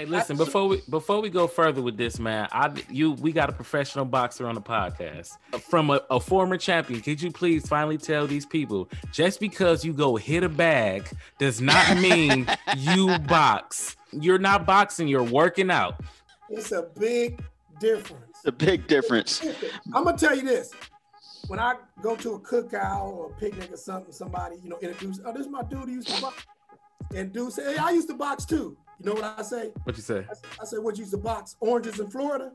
Hey, listen, before we go further with this, man, we got a professional boxer on the podcast from a former champion. Could you please finally tell these people, just because you go hit a bag does not mean you box. You're not boxing, you're working out. It's a big difference. A big difference. I'm gonna tell you this. When I go to a cookout or a picnic or something, somebody, introduce, oh, this is my dude who used to box. And dude say, hey, I used to box too. You know what I say? What you say? I say, what, you used to box oranges in Florida?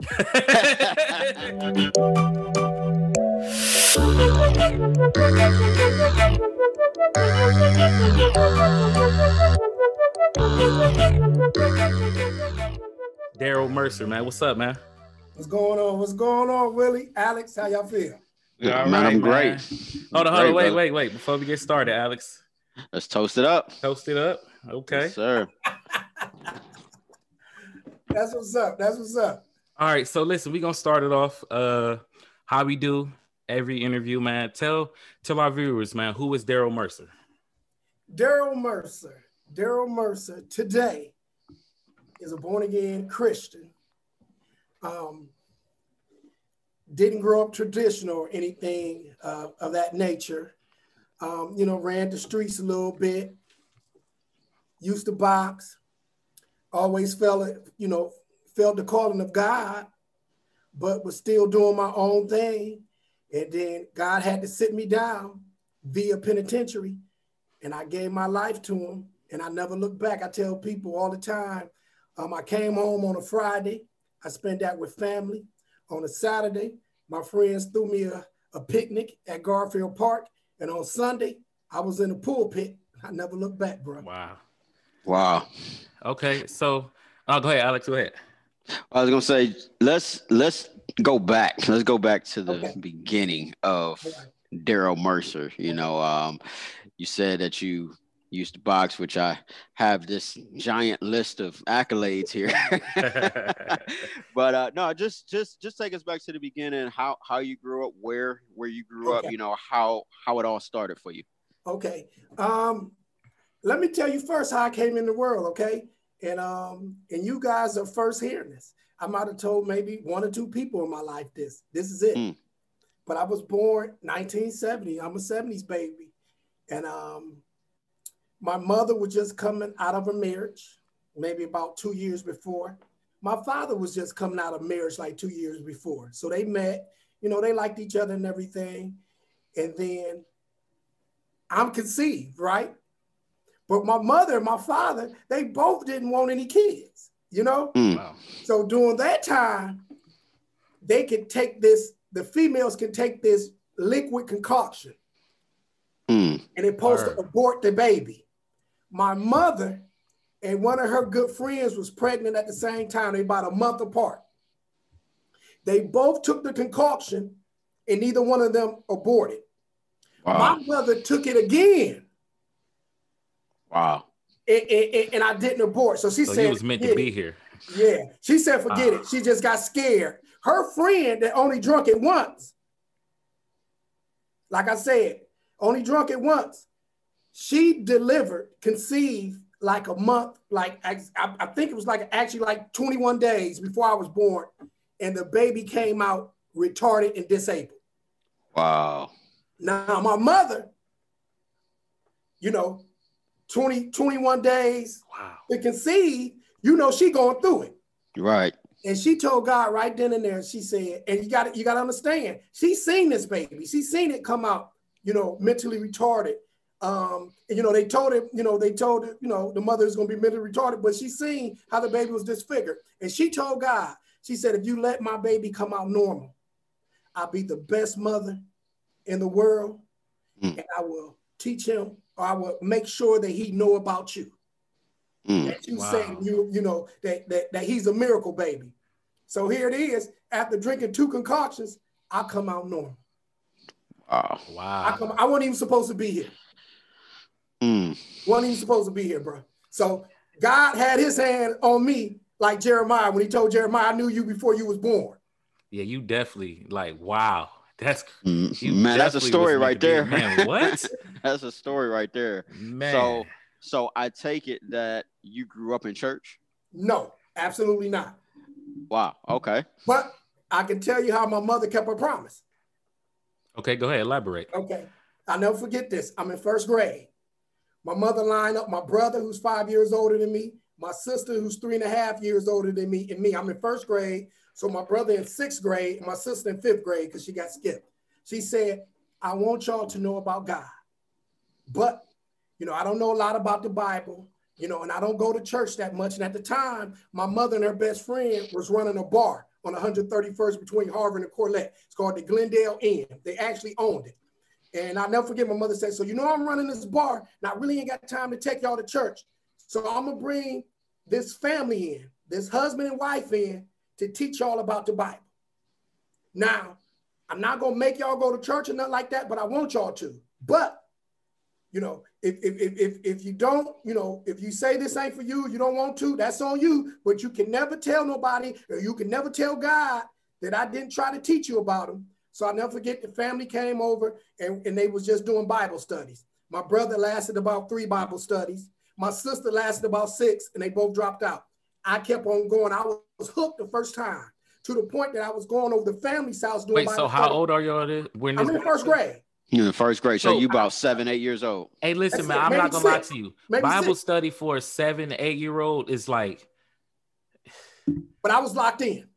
Darryl Mercer, man. What's up, man? What's going on? What's going on, Willie? Alex, how y'all feel? Yeah, man, I'm great. Hold on. Wait. Before we get started, Alex. Let's toast it up. Toast it up. Okay. Yes, sir. That's what's up. All right. So listen, we're going to start it off how we do every interview, man. Tell our viewers, man, who is Darryl Mercer? Darryl Mercer today is a born-again Christian. Didn't grow up traditional or anything of that nature. Ran the streets a little bit. Used to box. Always felt the calling of God, but was still doing my own thing. And then God had to sit me down via penitentiary, and I gave my life to him, and I never looked back. I tell people all the time, I came home on a Friday. I spent that with family. On a Saturday, my friends threw me a picnic at Garfield Park. And on Sunday, I was in the pulpit. I never looked back, bro. Wow. Okay, so go ahead, Alex. Go ahead. I was gonna say let's go back. Let's go back to the beginning of Darryl Mercer. You said that you used to box, which I have this giant list of accolades here. But no, just take us back to the beginning. How you grew up, where you grew up. How it all started for you. Okay. Let me tell you first how I came in the world, okay? And you guys are first hearing this. I might have told maybe one or two people in my life this. This is it. But I was born 1970. I'm a 70s baby. And my mother was just coming out of a marriage, maybe about 2 years before. My father was just coming out of marriage like 2 years before. So they met, they liked each other and everything. And then I'm conceived, right? But my mother and my father, they both didn't want any kids, Wow. So during that time, they could take this, the females can take this liquid concoction and it's supposed to abort the baby. My mother and one of her good friends was pregnant at the same time. They about a month apart. They both took the concoction and neither one of them aborted. Wow. My mother took it again. Wow. And I didn't abort. So she said, he was meant to be here. Yeah. She said, forget it. She just got scared. Her friend that only drunk it once, like I said, only drunk it once, she delivered, conceived like a month, like I think it was actually like 21 days before I was born. And the baby came out retarded and disabled. Wow. Now my mother, 21 days to conceive, she going through it. Right. And she told God right then and there, she said, and you got to understand, she seen this baby. She seen it come out, mentally retarded. They told her, the mother is going to be mentally retarded, but she seen how the baby was disfigured. And she told God, she said, if you let my baby come out normal, I'll be the best mother in the world. And I will teach him, or I will make sure that he know about you. That you say, that he's a miracle baby. So here it is. After drinking 2 concoctions, I come out normal. Wow. I wasn't even supposed to be here. Wasn't even supposed to be here, bro. So God had his hand on me like Jeremiah when he told Jeremiah, I knew you before you was born. Yeah, you definitely wow. That's man, that's a story right there. Man, what? That's a story right there. Man. So I take it that you grew up in church? No, Absolutely not. Wow. Okay. But I can tell you how my mother kept her promise. Okay, go ahead, elaborate. Okay. I'll never forget this. I'm in first grade. My mother lined up my brother, who's 5 years older than me, my sister, who's 3.5 years older than me, and me. I'm in first grade. So my brother in sixth grade, and my sister in fifth grade, because she got skipped. She said, I want y'all to know about God. But, I don't know a lot about the Bible, and I don't go to church that much. And at the time, my mother and her best friend was running a bar on 131st between Harvard and Corlett. It's called the Glendale Inn. They actually owned it. And I'll never forget my mother said, so I'm running this bar, and I really ain't got time to take y'all to church. So I'm going to bring this family in, this husband and wife in, to teach y'all about the Bible. Now, I'm not going to make y'all go to church or nothing like that, but I want y'all to. But, if you don't, if you say this ain't for you, you don't want to, that's on you. But you can never tell nobody, or you can never tell God that I didn't try to teach you about him. So I'll never forget the family came over and they was just doing Bible studies. My brother lasted about 3 Bible studies. My sister lasted about 6, and they both dropped out. I kept on going. I was hooked the first time, to the point that I was going over the family's house doing Bible so how study. old are you all when I'm in first grade. You're in first grade, so you about 7, 8 years old. Hey, listen, That's man, it. I'm Maybe not gonna lie 6. to you. Maybe Bible 6. study for a 7, 8-year-old is like. But I was locked in.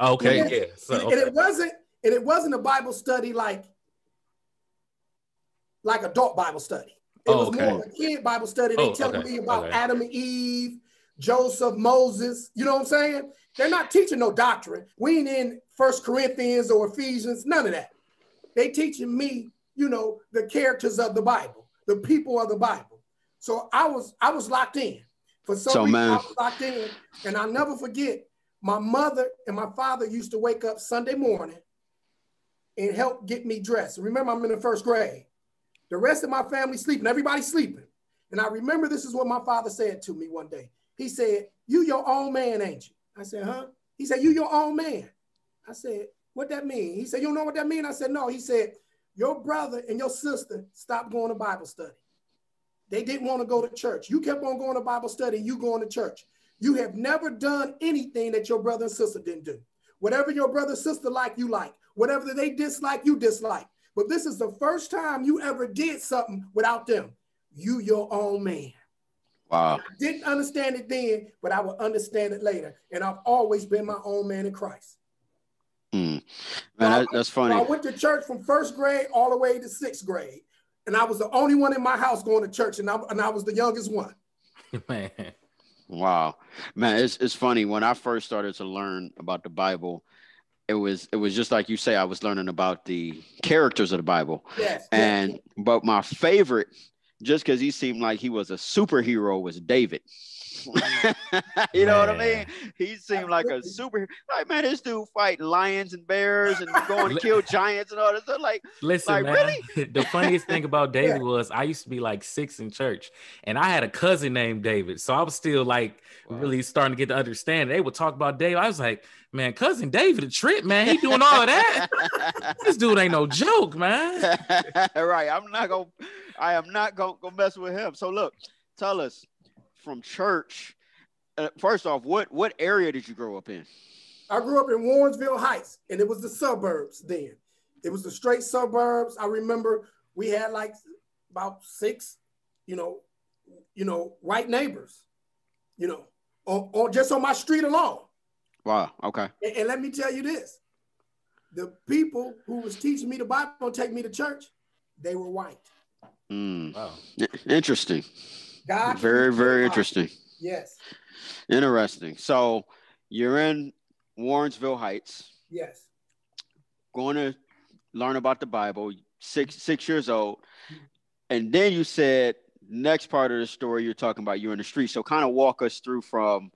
Okay, and yeah. So, and it wasn't a Bible study like adult Bible study. It was more of a kid Bible study. They telling me about Adam and Eve, Joseph, Moses. You know what I'm saying? They're not teaching no doctrine. We ain't in 1 Corinthians or Ephesians, none of that. They teaching me, the characters of the Bible, the people of the Bible. So I was locked in. For some reason, I was locked in. And I'll never forget, my mother and my father used to wake up Sunday morning and help get me dressed. Remember, I'm in the first grade. The rest of my family sleeping, everybody's sleeping. And I remember this is what my father said to me one day. He said, you your own man, ain't you? I said, huh? He said, you your own man. I said, what that mean? He said, you don't know what that mean? I said, no. He said, your brother and your sister stopped going to Bible study. They didn't want to go to church. You kept on going to Bible study, you going to church. You have never done anything that your brother and sister didn't do. Whatever your brother and sister like, you like. Whatever they dislike, you dislike. But this is the first time you ever did something without them. You your own man. Wow. I didn't understand it then, but I will understand it later. And I've always been my own man in Christ. Man, that's funny. So I went to church from first grade all the way to 6th grade. And I was the only one in my house going to church, and I was the youngest one. Man. Wow. Man, it's funny. When I first started to learn about the Bible, it was just like you say, I was learning about the characters of the Bible. Yes. But my favorite, just because he seemed like he was a superhero, was David. You know what I mean? He seemed like a super. Like, man, this dude fight lions and bears and going to kill giants and all this stuff. Like, listen, man. Really? The funniest thing about David was I used to be like 6 in church, and I had a cousin named David, so I was still like really starting to get to understand. They would talk about David. I was like, man, cousin David, a trip, man. He doing all of that. This dude ain't no joke, man. Right. I am not gonna mess with him. So look, tell us. From church, first off, what area did you grow up in? I grew up in Warrensville Heights, and it was the suburbs then. It was the straight suburbs. I remember we had like about 6, white neighbors, on just on my street alone. Wow. Okay. And let me tell you this: the people who was teaching me the Bible and take me to church, they were white. Wow. Interesting. God, very, very interesting. Yes. Interesting. So you're in Warrensville Heights. Yes. Going to learn about the Bible, 6 years old. And then you said next part of the story, you're talking about you're in the street. So kind of walk us through from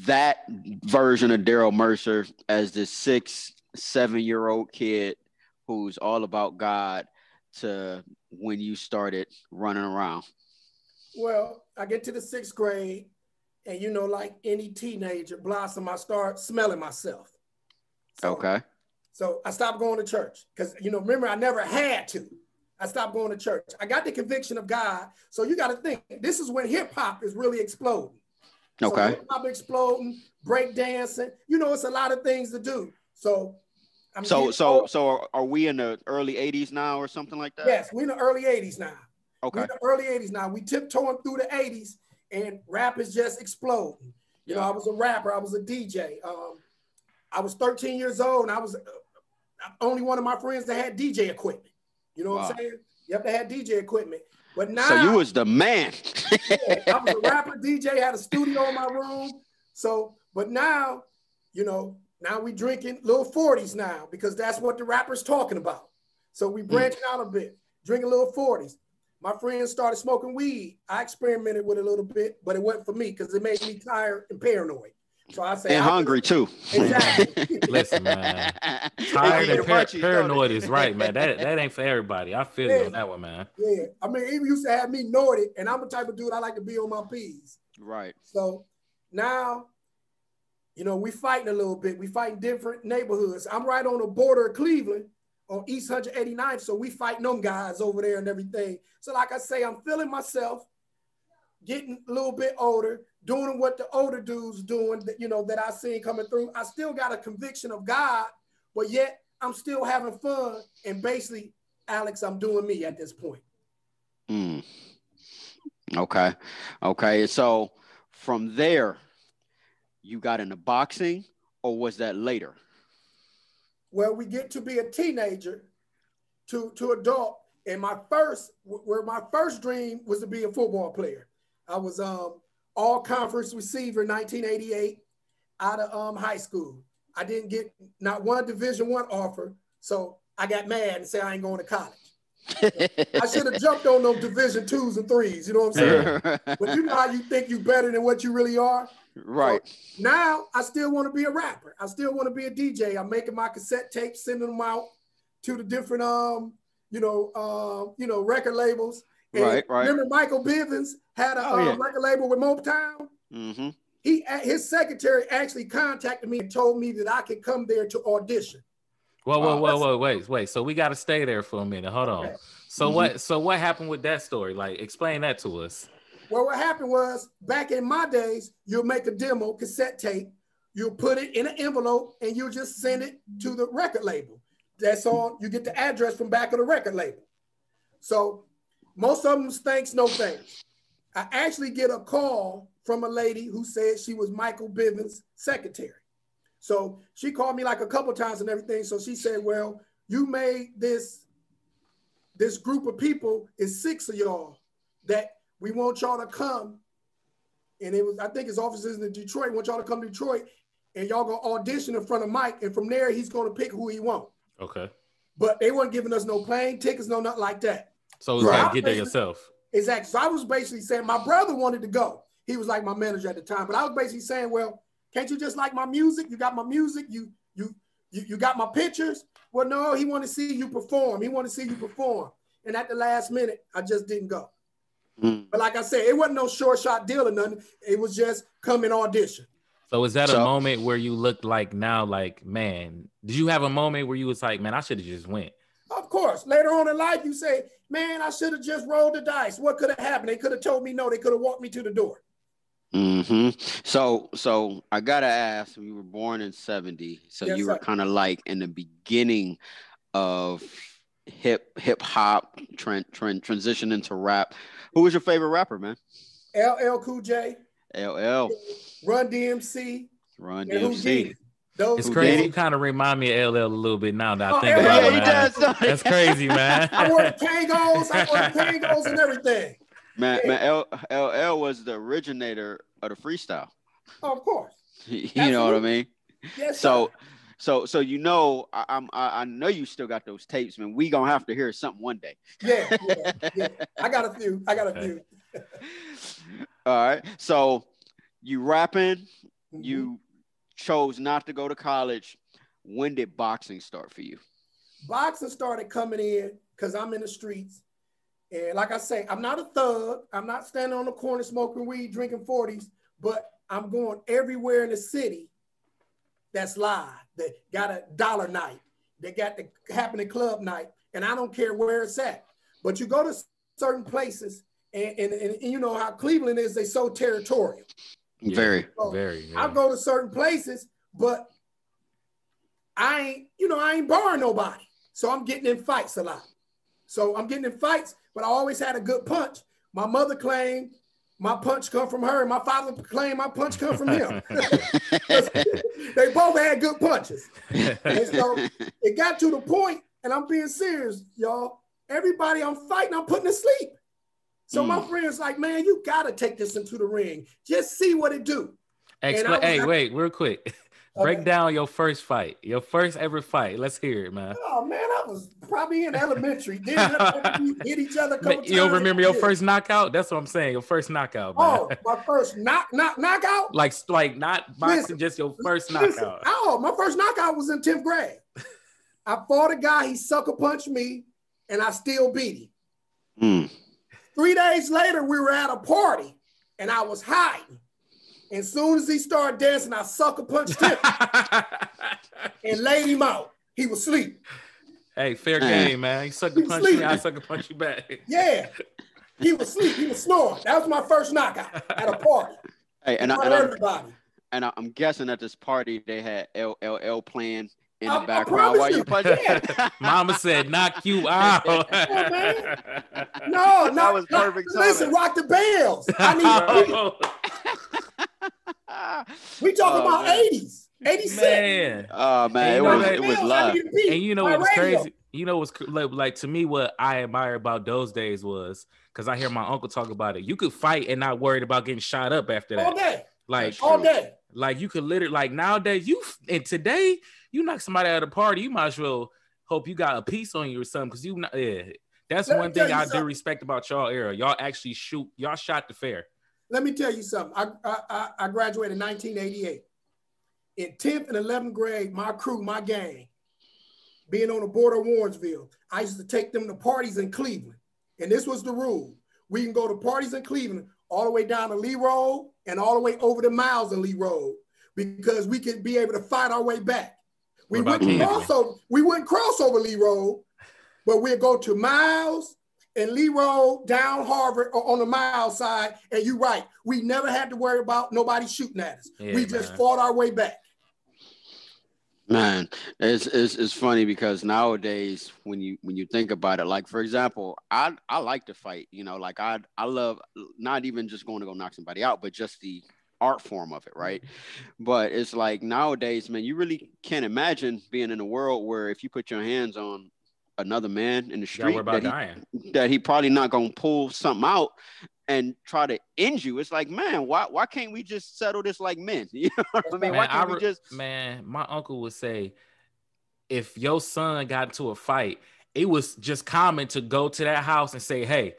that version of Darryl Mercer as this 6, 7-year-old kid who's all about God to when you started running around. Well, I get to the 6th grade, and like any teenager blossom, I start smelling myself. So I stopped going to church because, remember, I never had to. I stopped going to church. I got the conviction of God. So you got to think, this is when hip hop is really exploding. So Okay. hip hop exploding, break dancing. You know, it's a lot of things to do. So I'm So are we in the early 80s now or something like that? Yes, we're in the early 80s now. Okay. We're in the early 80s now. We tiptoeing through the 80s and rap is just exploding. You know, I was a rapper, I was a DJ. I was 13 years old and I was only one of my friends that had DJ equipment. You know what I'm saying? You have to have DJ equipment. But now, so you was the man. Yeah, I was a rapper, DJ, had a studio in my room. So, but now, you know, now we drinking little 40s now because that's what the rapper's talking about. So we branching out a bit, drinking little 40s. My friends started smoking weed. I experimented with it a little bit, but it wasn't for me because it made me tired and paranoid. So I say, and hungry too. Exactly. Listen, man. Tired and paranoid is right, man. That ain't for everybody. I feel you on that one, man. Yeah. I mean, even used to have me noted, and I'm the type of dude I like to be on my P's. Right. So now, you know, we fighting a little bit. We fighting different neighborhoods. I'm right on the border of Cleveland on East 189th. So we fighting them guys over there and everything. So like I say, I'm feeling myself, getting a little bit older, doing what the older dudes doing that, you know, that I seen coming through. I still got a conviction of God, but yet I'm still having fun. And basically, Alex, I'm doing me at this point. Okay. Okay. So from there, you got into boxing, or was that later? Well, we get to be a teenager to adult. And my first dream was to be a football player. I was all conference receiver in 1988 out of high school. I didn't get not one Division I offer. So I got mad and said I ain't going to college. I should have jumped on those Division IIs and IIIs, you know what I'm saying? But you know how you think you're better than what you really are? Right. So now I still want to be a rapper. I still want to be a DJ. I'm making my cassette tapes, sending them out to the different record labels. And right. Remember Michael Bivins had a record label with Motown? Mm-hmm. His secretary actually contacted me and told me that I could come there to audition. Whoa, wait. So we got to stay there for a minute. Hold on. So what happened with that story? Like, explain that to us. Well, what happened was back in my days, you'll make a demo cassette tape, you'll put it in an envelope, and you'll just send it to the record label. That's all. You get the address from back of the record label. So most of them thanks, no thanks. I actually get a call from a lady who said she was Michael Bivins' secretary. So she called me like a couple times and everything. So she said, well, you made this group of people, is 6 of y'all, that we want y'all to come. And I think his offices in Detroit, want y'all to come to Detroit and y'all gonna audition in front of Mike. And from there, he's gonna pick who he wants. Okay. But they weren't giving us no plane tickets, no nothing like that. So you gotta get there yourself. Exactly. So I was basically saying, my brother wanted to go. He was like my manager at the time. But I was basically saying, well, can't you just like my music? You got my music. You got my pictures. Well, no, he wanted to see you perform. And at the last minute, I just didn't go. But like I said, it wasn't no short shot deal or nothing. It was just come and audition. So is that a moment where you looked like now, like, man, did you have a moment where you was like, man, I should have just went? Of course. Later on in life, you say, man, I should have just rolled the dice. What could have happened? They could have told me no. They could have walked me to the door. Mm-hmm. So I gotta ask, you were born in 70. So yes, you were kind of like in the beginning of hip hop transition into rap. Who was your favorite rapper, man? LL Cool J. LL. Run DMC. It's crazy. You kind of remind me of LL a little bit now that I think about it, man. That's crazy, man. I wore the Kangos and everything. Man, LL was the originator of the freestyle. Oh, of course. You know what I mean? Yes. So you know, I know you still got those tapes, man. We gonna have to hear something one day. Yeah. I got a few. All right. So you rapping, you chose not to go to college. When did boxing start for you? Boxing started coming in because I'm in the streets. And like I say, I'm not a thug. I'm not standing on the corner smoking weed, drinking 40s, but I'm going everywhere in the city that's live, that got a dollar night, that got the happening club night, and I don't care where it's at. But you go to certain places, and you know how Cleveland is, they so territorial. Very, So very. I go to certain places, but I ain't barring nobody. So I'm getting in fights a lot. But I always had a good punch. My mother claimed my punch come from her. My father claimed my punch come from him. They both had good punches. And so it got to the point, and I'm being serious, y'all. Everybody I'm fighting, I'm putting to sleep. So my friend's like, man, you got to take this into the ring. Just see what it do. Hey, wait, real quick. Break down your first fight, your first ever fight. Let's hear it, man. Oh man, I was probably in elementary. Then we hit each other a couple times. You don't remember your first knockout? That's what I'm saying. Your first knockout, man. Oh, my first knockout? Like not boxing, just your first knockout. My first knockout was in 10th grade. I fought a guy, he sucker punched me, and I still beat him. 3 days later, we were at a party, and I was hiding. And as soon as he started dancing, I sucker punched him and laid him out. He was asleep. Hey, fair game, man. You sucker punch me, I sucker punch you back. Yeah. He was asleep. He was snoring. That was my first knockout at a party. Hey, I'm guessing at this party they had LLL playing in the background while you punch. Mama said, knock you out. No, that was perfect. Listen, rock the bells. I need we talking about 80s, 86. Man. Oh man, it was love. And you know what was crazy? You know what's like to me, what I admire about those days was because I hear my uncle talk about it. You could fight and not worried about getting shot up after that. All day. Like all day. Like you could literally, like nowadays, today you knock somebody out of a party, you might as well hope you got a piece on you or something, because that's one thing I do respect about y'all era. Y'all actually y'all shot the fair. Let me tell you something. I graduated in 1988. In 10th and 11th grade, my crew, my gang, being on the border of Warrensville, I used to take them to parties in Cleveland. And this was the rule. We can go to parties in Cleveland all the way down to Lee Road and all the way over the miles in Lee Road because we could be able to fight our way back. We wouldn't cross over Lee Road, but we'd go to Miles and Lee Road, down Harvard or on the Mile side. And you're right, we never had to worry about nobody shooting at us. We just fought our way back. Man, it's funny because nowadays when you think about it, like for example, I like to fight, like I love not even just going to go knock somebody out, but just the art form of it, right? But it's like nowadays, man, you really can't imagine being in a world where if you put your hands on another man in the street that he probably not gonna pull something out and try to end you. It's like, man, why can't we just settle this like men? You know what I mean? Man, why can't we just? Man, my uncle would say, if your son got into a fight, it was just common to go to that house and say, hey,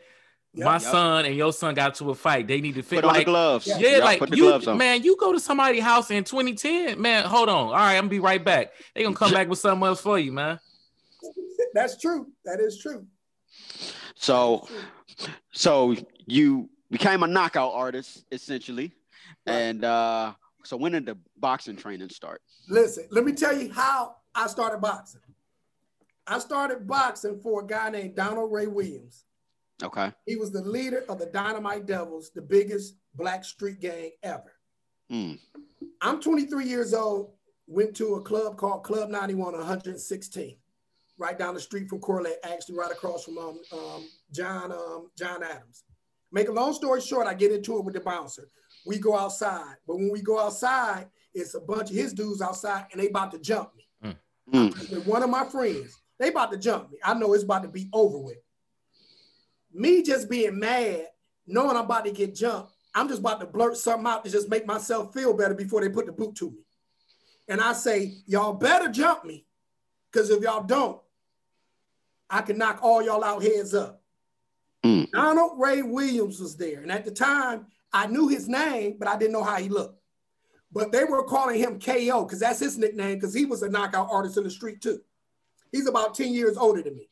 my son and your son got into a fight. They need to fit on the gloves. Yeah, like put the gloves on. Man, you go to somebody's house in 2010, man, hold on. All right, I'm gonna be right back. They gonna come back with something else for you, man. That's true. That is true. So you became a knockout artist, essentially. Right. And so when did the boxing training start? Listen, let me tell you how I started boxing. I started boxing for a guy named Donald Ray Williams. Okay. He was the leader of the Dynamite Devils, the biggest black street gang ever. I'm 23 years old, went to a club called Club 91 on 116. Right down the street from Corlett, actually right across from John Adams. Make a long story short, I get into it with the bouncer. We go outside, but when we go outside, it's a bunch of his dudes outside and they about to jump me. With one of my friends, they about to jump me. I know it's about to be over with. Me just being mad, knowing I'm about to get jumped, I'm just about to blurt something out to just make myself feel better before they put the boot to me. And I say, y'all better jump me, because if y'all don't, I can knock all y'all out heads up. Donald Ray Williams was there. And at the time, I knew his name, but I didn't know how he looked. But they were calling him KO because that's his nickname because he was a knockout artist in the street too. He's about 10 years older than me.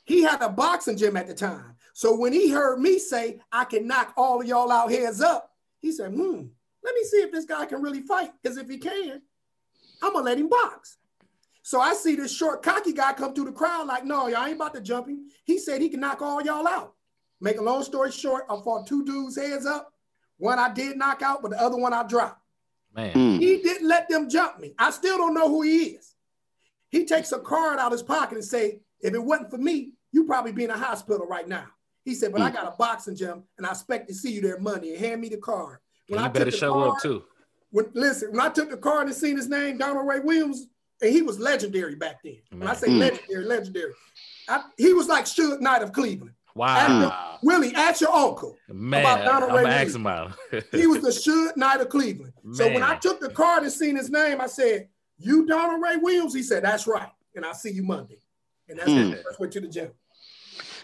He had a boxing gym at the time. So when he heard me say, I can knock all of y'all out heads up, he said, let me see if this guy can really fight. Because if he can, I'm going to let him box. So I see this short, cocky guy come through the crowd like, no, y'all ain't about to jump him. He said he can knock all y'all out. Make a long story short, I fought two dudes heads up. One I did knock out, but the other one I dropped. Man. He didn't let them jump me. I still don't know who he is. He takes a card out of his pocket and say, if it wasn't for me, you'd probably be in a hospital right now. He said, but I got a boxing gym and I expect to see you there Monday, and hand me the card. When you I better took the show card, up too. when I took the card and seen his name, Donald Ray Williams, and he was legendary back then. When I say legendary, he was like Suge Knight of Cleveland. Wow. Willie, ask your uncle about Donald Ray Williams. About him. He was the Suge Knight of Cleveland. Man. So when I took the card and seen his name, I said, you Donald Ray Williams? He said, that's right. And I'll see you Monday. And that's when I first went to the gym.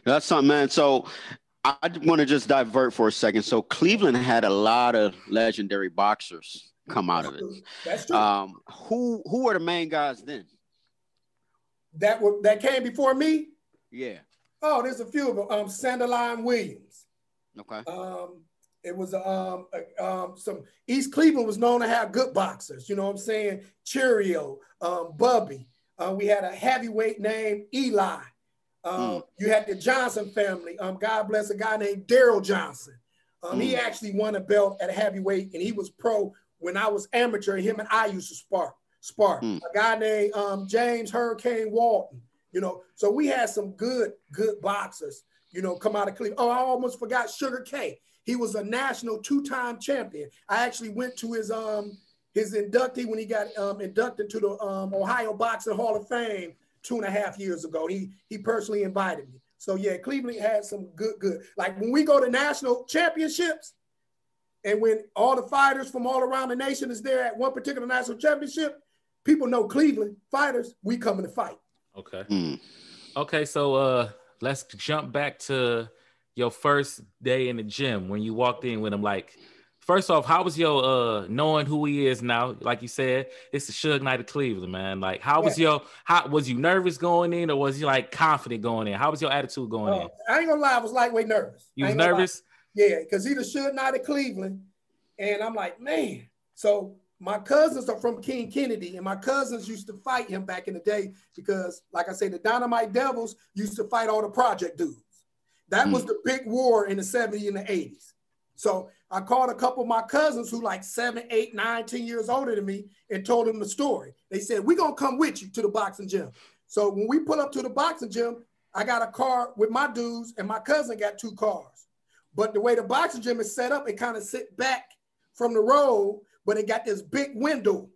That's something, man. So I want to just divert for a second. So Cleveland had a lot of legendary boxers come out of it. That's true. Who were the main guys then? That came before me? Yeah. Oh, there's a few of them. Sanderline Williams. Okay. It was some East Cleveland was known to have good boxers. You know what I'm saying? Cheerio, Bubby. We had a heavyweight named Eli. You had the Johnson family. God bless a guy named Darryl Johnson. He actually won a belt at heavyweight, and he was pro when I was amateur. Him and I used to spar. A guy named James Hurricane Walton. You know, so we had some good boxers, you know, come out of Cleveland. Oh, I almost forgot Sugar K. He was a national 2-time champion. I actually went to his inductee when he got inducted to the Ohio Boxing Hall of Fame 2.5 years ago. He personally invited me. So yeah, Cleveland had some good. Like when we go to national championships, and when all the fighters from all around the nation is there at one particular national championship, people know Cleveland fighters. We coming to fight. Okay. Okay, so let's jump back to your first day in the gym when you walked in with him. Like, first off, how was your knowing who he is now? Like you said, it's the Suge Knight of Cleveland, man. Like, how was you nervous going in, or was you like confident going in? How was your attitude going in? I ain't gonna lie, I was lightweight nervous. You was nervous? Yeah, because he the Suge Knight of Cleveland, and I'm like, man. So my cousins are from King Kennedy, and my cousins used to fight him back in the day because, like I say, the Dynamite Devils used to fight all the project dudes. That was the big war in the 70s and the 80s. So I called a couple of my cousins who like 7, 8, 9, 10 years older than me and told them the story. They said, we're going to come with you to the boxing gym. So when we pull up to the boxing gym, I got a car with my dudes, and my cousin got 2 cars. But the way the boxing gym is set up, it kind of sit back from the road, but it got this big window,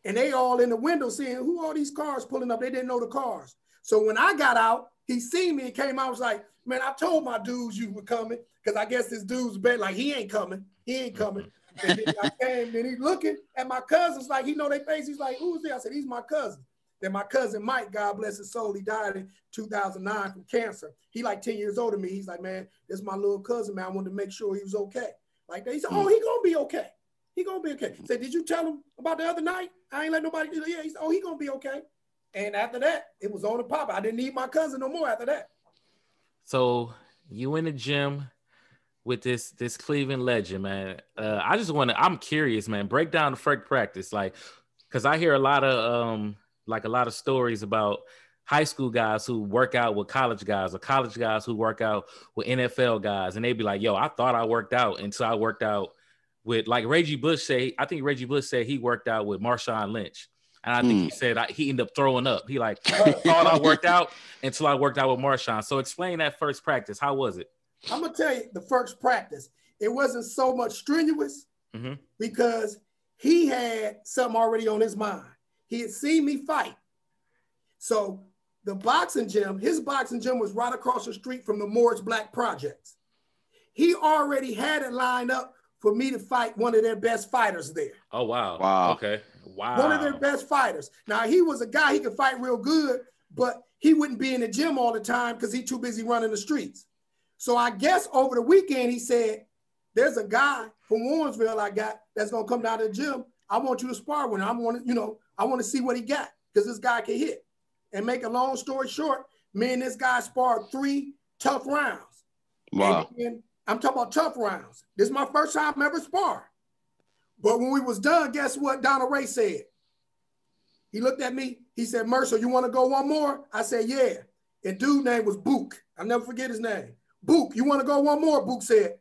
and they all in the window seeing who all these cars pulling up. They didn't know the cars. So when I got out, he seen me and came out, was like, man, I told my dudes you were coming, because I guess this dude's bet like he ain't coming. And then I came, and he looking at my cousins like he know their face. He's like, who's there? I said, he's my cousin. Then my cousin Mike, God bless his soul, he died in 2009 from cancer. He like 10 years older than me. He's like, man, this is my little cousin, man. I wanted to make sure he was okay. Like that. He said, oh, he gonna be okay. He gonna be okay. Said, did you tell him about the other night? I ain't let nobody do that. Yeah, he said, oh, he gonna be okay. And after that, it was on the pop. I didn't need my cousin no more after that. So you in the gym with this Cleveland legend, man. I'm curious, man. Break down the first practice, like, because I hear a lot of stories about high school guys who work out with college guys, or college guys who work out with NFL guys, and they be like, yo, I thought I worked out until I worked out with, like Reggie Bush said he worked out with Marshawn Lynch. And I think he said he ended up throwing up. He like thought I worked out until I worked out with Marshawn. So explain that first practice. How was it? I'm going to tell you the first practice. It wasn't so much strenuous because he had something already on his mind. He had seen me fight. So the boxing gym, his boxing gym was right across the street from the Morris Black Projects. He already had it lined up for me to fight one of their best fighters there. Oh, wow. Wow. Okay. Wow. One of their best fighters. Now, he was a guy, he could fight real good, but he wouldn't be in the gym all the time because he's too busy running the streets. So I guess over the weekend, he said, there's a guy from Warrensville I got that's going to come down to the gym. I want you to spar with him. I want to see what he got because this guy can hit. And make a long story short, me and this guy sparred 3 tough rounds. Wow. And I'm talking about tough rounds. This is my first time ever sparring. But when we was done, guess what Donald Ray said? He looked at me. He said, Mercer, you want to go one more? I said, yeah. And dude's name was Book. I'll never forget his name. Book, you want to go one more? Book said,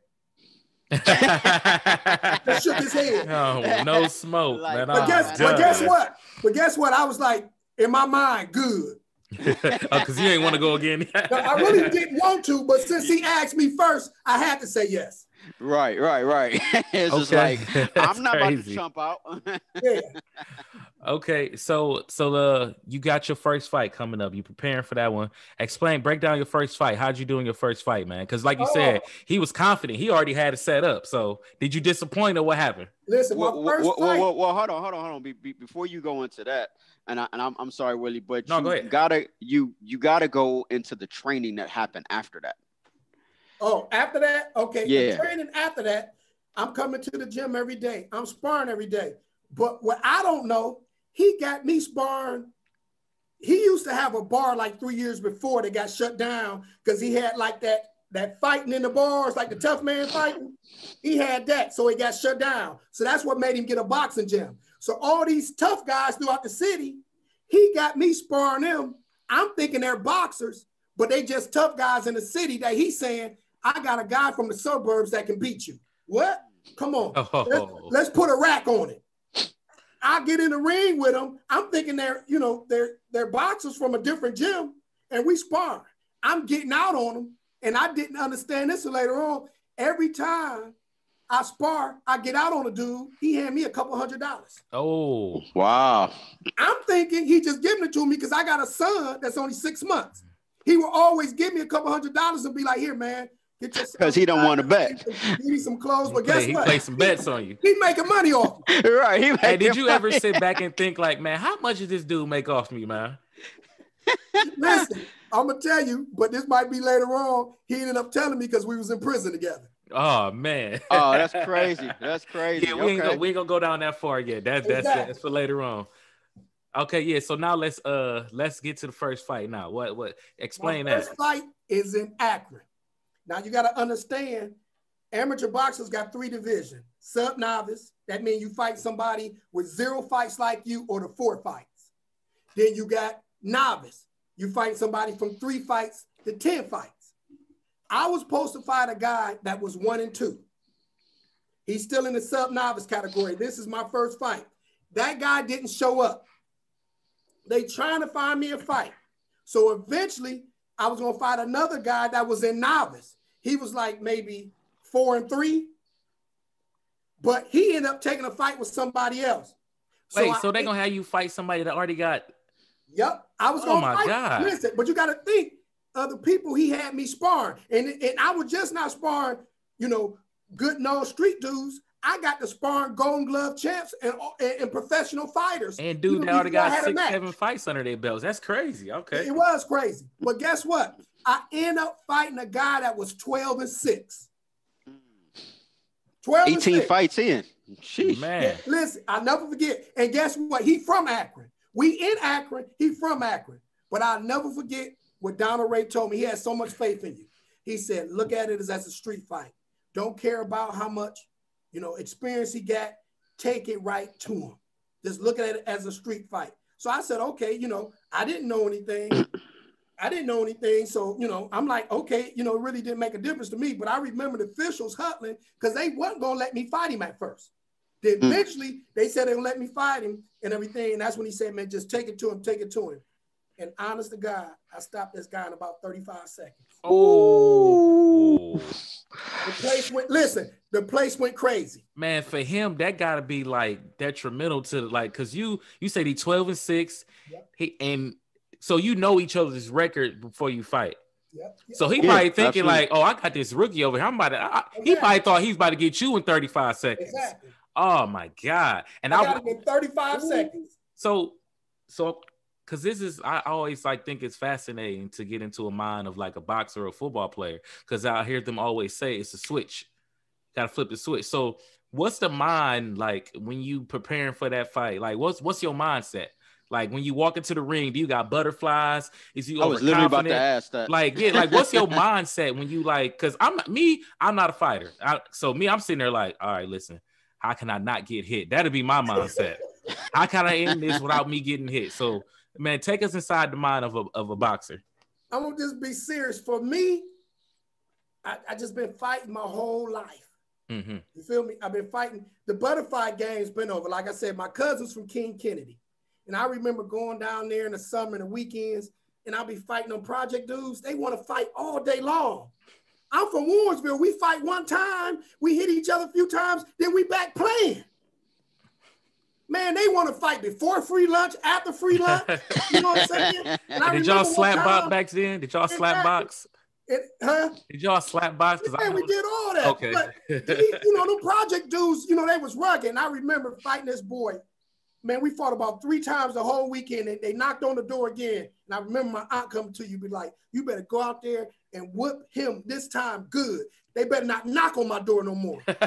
Just shook his head. Oh, no smoke, Like, man. But guess what? But guess what? I was like, in my mind, good. Because you ain't want to go again. No, I really didn't want to, but since he asked me first, I had to say yes. Right. It's just Okay. like, I'm not about to Crazy. jump out. Yeah. Okay, so you got your first fight coming up. You preparing for that one. Break down your first fight. How'd you do in your first fight, man? Because like you said, he was confident. He already had it set up. So did you disappoint or what happened? Listen, my first fight. Well, hold on. Before you go into that, and I'm sorry, Willie, but No, you go ahead. gotta go into the training that happened after that. Oh, after that? Okay. Yeah. The training after that, I'm coming to the gym every day. I'm sparring every day. But what I don't know, he got me sparring. He used to have a bar like 3 years before that got shut down because he had like that fighting in the bars, like the tough man fighting. He had that, so it got shut down. So that's what made him get a boxing gym. So all these tough guys throughout the city, he got me sparring them. I'm thinking they're boxers, but they just tough guys in the city that he's saying, I got a guy from the suburbs that can beat you. What? Come on. Oh. Let's put a rack on it. I get in the ring with them. I'm thinking they're boxers from a different gym, and we spar. I'm getting out on them, and I didn't understand this later on. Every time I spar, I get out on a dude. He hand me a couple $100. Oh, wow. I'm thinking he just giving it to me because I got a son that's only 6 months. He will always give me a couple $100 and be like, here, man. Because he don't want to bet. Give me some clothes, but guess what? He play some bets on you. He making money off. Right. Hey, did you ever sit back and think like, man, how much did this dude make off me, man? Listen, I'm gonna tell you, but this might be later on. He ended up telling me because we was in prison together. Oh man. Oh, that's crazy. That's crazy. Yeah, we ain't gonna go down that far yet. That's for later on. Okay, yeah. So now let's get to the first fight. Now, what? Explain that. First fight is in Akron. Now you got to understand, amateur boxers got 3 divisions. Sub-novice, that means you fight somebody with 0 fights like you or the 4 fights. Then you got novice. You fight somebody from 3 fights to 10 fights. I was supposed to fight a guy that was 1 and 2. He's still in the sub-novice category. This is my first fight. That guy didn't show up. They trying to find me a fight. So eventually, I was gonna fight another guy that was in novice. He was like maybe 4 and 3, but he ended up taking a fight with somebody else. So they're gonna have you fight somebody that already got. Yep, I was gonna fight. God. Listen, but you got to think of the people he had me sparring, and I was just not sparring, good no street dudes. I got to sparring Golden Glove champs and professional fighters. And dude, they already got 6, 7 fights under their belts. That's crazy. Okay. It was crazy. But guess what? I ended up fighting a guy that was 12 and 6. 12 18 and 6. fights in. Sheesh. Man. Yeah, listen, I'll never forget. And guess what? He from Akron. We in Akron. He from Akron. But I'll never forget what Donald Ray told me. He had so much faith in you. He said, look at it as a street fight. Don't care about how much experience he got, take it right to him. Just look at it as a street fight. So I said, okay, I didn't know anything. So, I'm like, okay, it really didn't make a difference to me. But I remember the officials huddling because they wasn't going to let me fight him at first. Then eventually they said they would let me fight him and everything. And that's when he said, man, just take it to him. And honest to God, I stopped this guy in about 35 seconds. Oh. The place went crazy. Man, for him, that gotta be like detrimental to because you said he's 12 and 6. Yep. So each other's record before you fight. Yep. So he probably thinking absolutely. like, oh, I got this rookie over here. He probably thought he was about to get you in 35 seconds. Exactly. Oh my God. And I got him in 35 seconds. So because I always think it's fascinating to get into a mind of like a boxer or a football player, because I hear them always say it's a switch. Got to flip the switch. So what's the mind like when you preparing for that fight? Like what's your mindset? Like when you walk into the ring, do you got butterflies? Is you I was literally about to ask that. What's your mindset when you because I'm not a fighter. I'm sitting there like, all right, listen, how can I not get hit? That'd be my mindset. How can I end this without me getting hit? So man, take us inside the mind of a boxer. I'm gonna just be serious. For me, I just been fighting my whole life. Mm-hmm. You feel me? I've been fighting. The butterfly game's been over. Like I said, my cousin's from King Kennedy. And I remember going down there in the summer and the weekends, and I'll be fighting on project dudes. They want to fight all day long. I'm from Warrensville. We fight one time, we hit each other a few times, then we back playing. Man, they want to fight before free lunch, after free lunch. You know what I'm saying? And I Did y'all slap box back then? Did y'all slap box? Did y'all slap box? Yeah, we did all that. Okay. But, the project dudes, they was rugged. And I remember fighting this boy. Man, we fought about 3 times the whole weekend. And they knocked on the door again. And I remember my aunt coming to you, be like, you better go out there and whoop him this time good. They better not knock on my door no more. And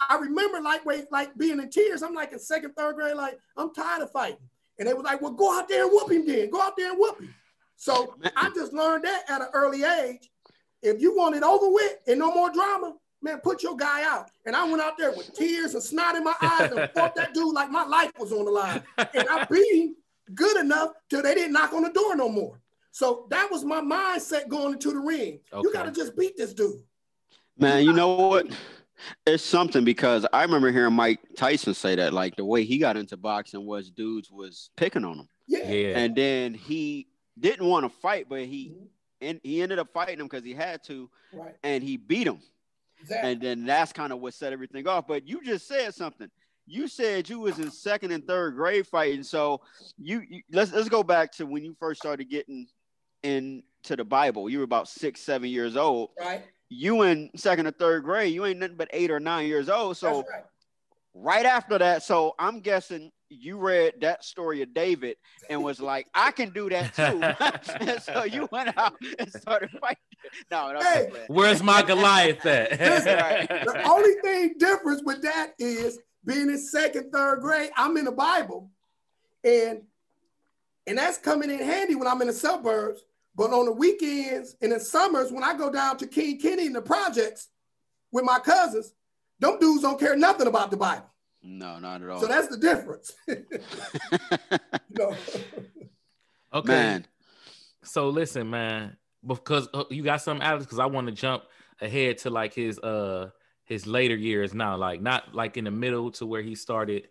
I remember like being in tears. I'm like in 2nd, 3rd grade, like, I'm tired of fighting. And they was like, well, go out there and whoop him then. Go out there and whoop him. So I just learned that at an early age. If you want it over with and no more drama, man, put your guy out. And I went out there with tears and snot in my eyes and fought that dude like my life was on the line. And I beat him good enough till they didn't knock on the door no more. So that was my mindset going into the ring. Okay. You got to just beat this dude. Man, you know what? It's something, because I remember hearing Mike Tyson say that, like, the way he got into boxing was dudes was picking on him. Yeah. And then he didn't want to fight, but he ended up fighting him because he had to, right. And he beat him. Exactly. And then that's kind of what set everything off. But you just said something. You said you was in 2nd and 3rd grade fighting. So let's go back to when you first started getting into the Bible. You were about 6, 7 years old. Right. You in 2nd or 3rd grade. You ain't nothing but 8 or 9 years old. So right after that, so I'm guessing you read that story of David and was like, I can do that too. And so you went out and started fighting. No, hey, where's my Goliath at? The only thing difference with that is being in 2nd, 3rd grade, I'm in the Bible. And that's coming in handy when I'm in the suburbs. But on the weekends and in summers, when I go down to King Kenny in the projects with my cousins, them dudes don't care nothing about the Bible. No, not at all. So that's the difference. Okay. Man. So listen, man, because you got something, Alex, because I want to jump ahead to like his later years now, like not like in the middle to where he started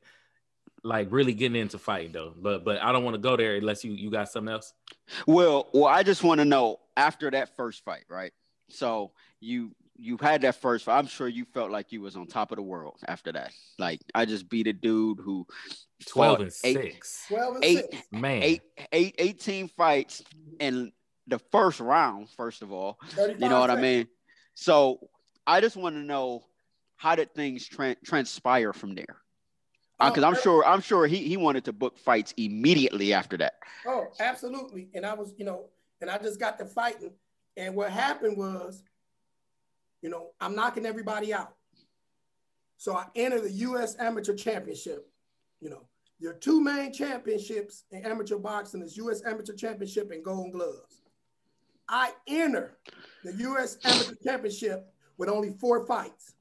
like really getting into fighting though. But I don't want to go there unless you got something else. Well, I just want to know, after that first fight, right? So you had that first fight. I'm sure you felt like you was on top of the world after that. Like, I just beat a dude who 12 and 6. 12 and 6. Man. 18 fights in the first round, first of all. You know what I mean? So I just want to know, how did things transpire from there? Because I'm sure he wanted to book fights immediately after that. Oh, absolutely. And I was, and I just got to fighting. And what happened was, I'm knocking everybody out. So I entered the U.S. Amateur Championship. There are 2 main championships in amateur boxing: is U.S. Amateur Championship and Golden Gloves. I enter the U.S. Amateur Championship with only 4 fights.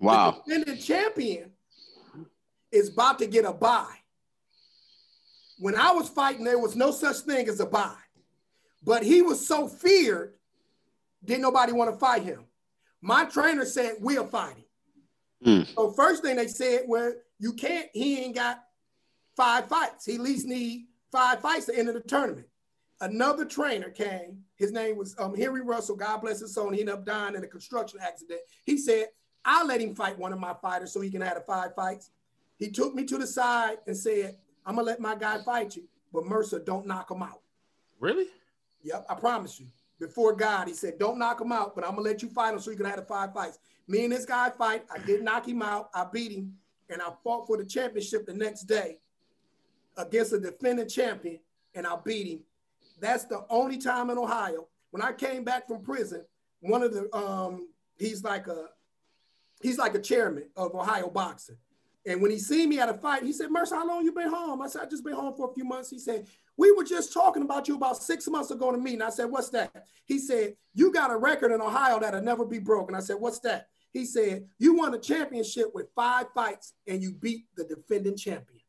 Wow. The defending champion is about to get a bye. When I was fighting, there was no such thing as a bye. But he was so feared, didn't nobody want to fight him. My trainer said, we'll fight him. So first thing they said, well, he ain't got 5 fights. He at least need 5 fights to enter the tournament. Another trainer came. His name was Henry Russell, God bless his soul. He ended up dying in a construction accident. He said, I'll let him fight one of my fighters so he can have the 5 fights. He took me to the side and said, I'm going to let my guy fight you, but Mercer, don't knock him out. Really? Yep, I promise you. Before God, he said, don't knock him out, but I'm going to let you fight him so you can have the 5 fights. Me and this guy fight. I did knock him out. I beat him, and I fought for the championship the next day against a defending champion, and I beat him. That's the only time in Ohio. When I came back from prison, one of the, he's like a chairman of Ohio boxing. And when he seen me at a fight, he said, Mercer, how long you been home? I said, I just been home for a few months. He said, we were just talking about you about 6 months ago to me. And I said, what's that? He said, you got a record in Ohio that'll never be broken. I said, what's that? He said, you won a championship with 5 fights and you beat the defending champion.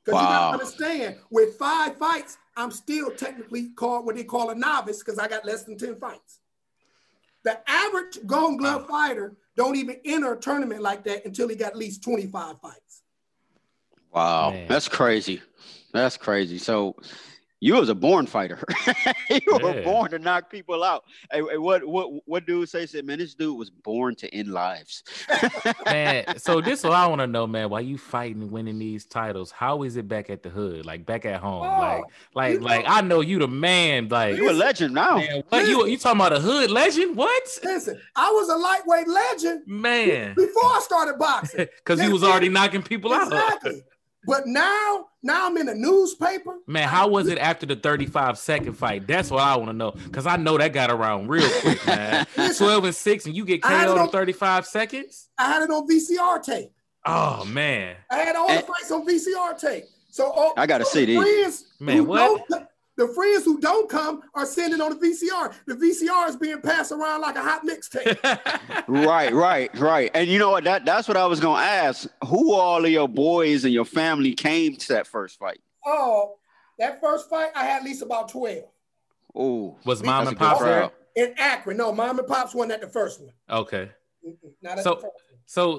Because you got to understand, with 5 fights, I'm still technically called what they call a novice because I got less than 10 fights. The average Golden Glove fighter don't even enter a tournament like that until he got at least 25 fights. Wow, man. That's crazy. That's crazy. So you was a born fighter. You were born to knock people out. Hey, what dude said, man, this dude was born to end lives. Man, so this is what I want to know, man. Why you fighting and winning these titles? How is it back at the hood? Like back at home? Like I know you the man. Like you a legend now. Man, what you talking about a hood legend? What? Listen, I was a lightweight legend, man, before I started boxing. Because you was already knocking people out. Exactly. But now I'm in the newspaper. Man, how was it after the 35-second fight? That's what I want to know. Because I know that got around real quick, man. 12-6 and you get KO'd in 35 seconds? I had it on VCR tape. Oh, man. I had all the fights on VCR tape. So I got to see these. Man, what? The friends who don't come are sending on the VCR. The VCR is being passed around like a hot mixtape. Right. And you know what? That's what I was gonna ask. Who all of your boys and your family came to that first fight? Oh, that first fight, I had at least about 12. Oh, was Mom and Pops there? In Akron. No, Mom and Pops wasn't at the first one. Okay. Not at the first one.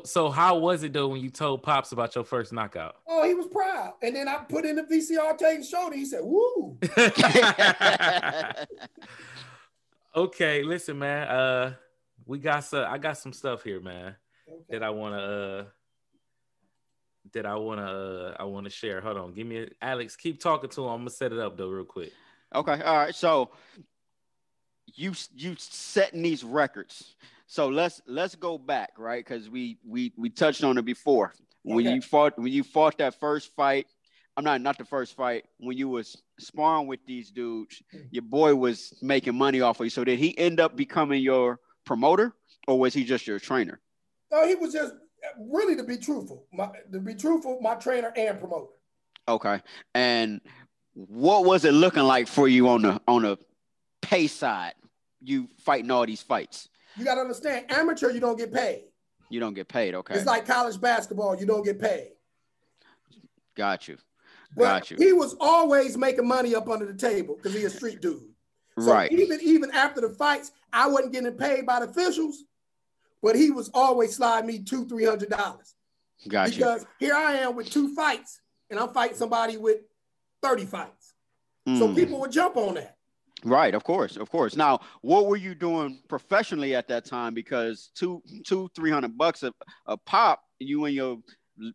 So how was it though when you told Pops about your first knockout? Oh, he was proud. And then I put in the VCR tape and showed him. He said, "Woo." Okay, listen, man. I got some stuff here, man, that I wanna share. Hold on, Alex. Keep talking to him. I'm gonna set it up though, real quick. Okay, all right. So you setting these records. So let's go back, right? Because we touched on it before. When you fought that first fight, not the first fight, when you was sparring with these dudes, your boy was making money off of you. So did he end up becoming your promoter, or was he just your trainer? No, he was just really, to be truthful, my trainer and promoter. Okay. And what was it looking like for you on the pay side? You fighting all these fights. You got to understand, amateur, you don't get paid. You don't get paid, okay. It's like college basketball, you don't get paid. Got you. But he was always making money up under the table because he's a street dude. So right. Even after the fights, I wasn't getting paid by the officials, but he was always sliding me $200-$300. Got you. Because here I am with 2 fights, and I'm fighting somebody with 30 fights. So people would jump on that. Right, of course. Now, what were you doing professionally at that time? Because $200-$300 a pop, you in your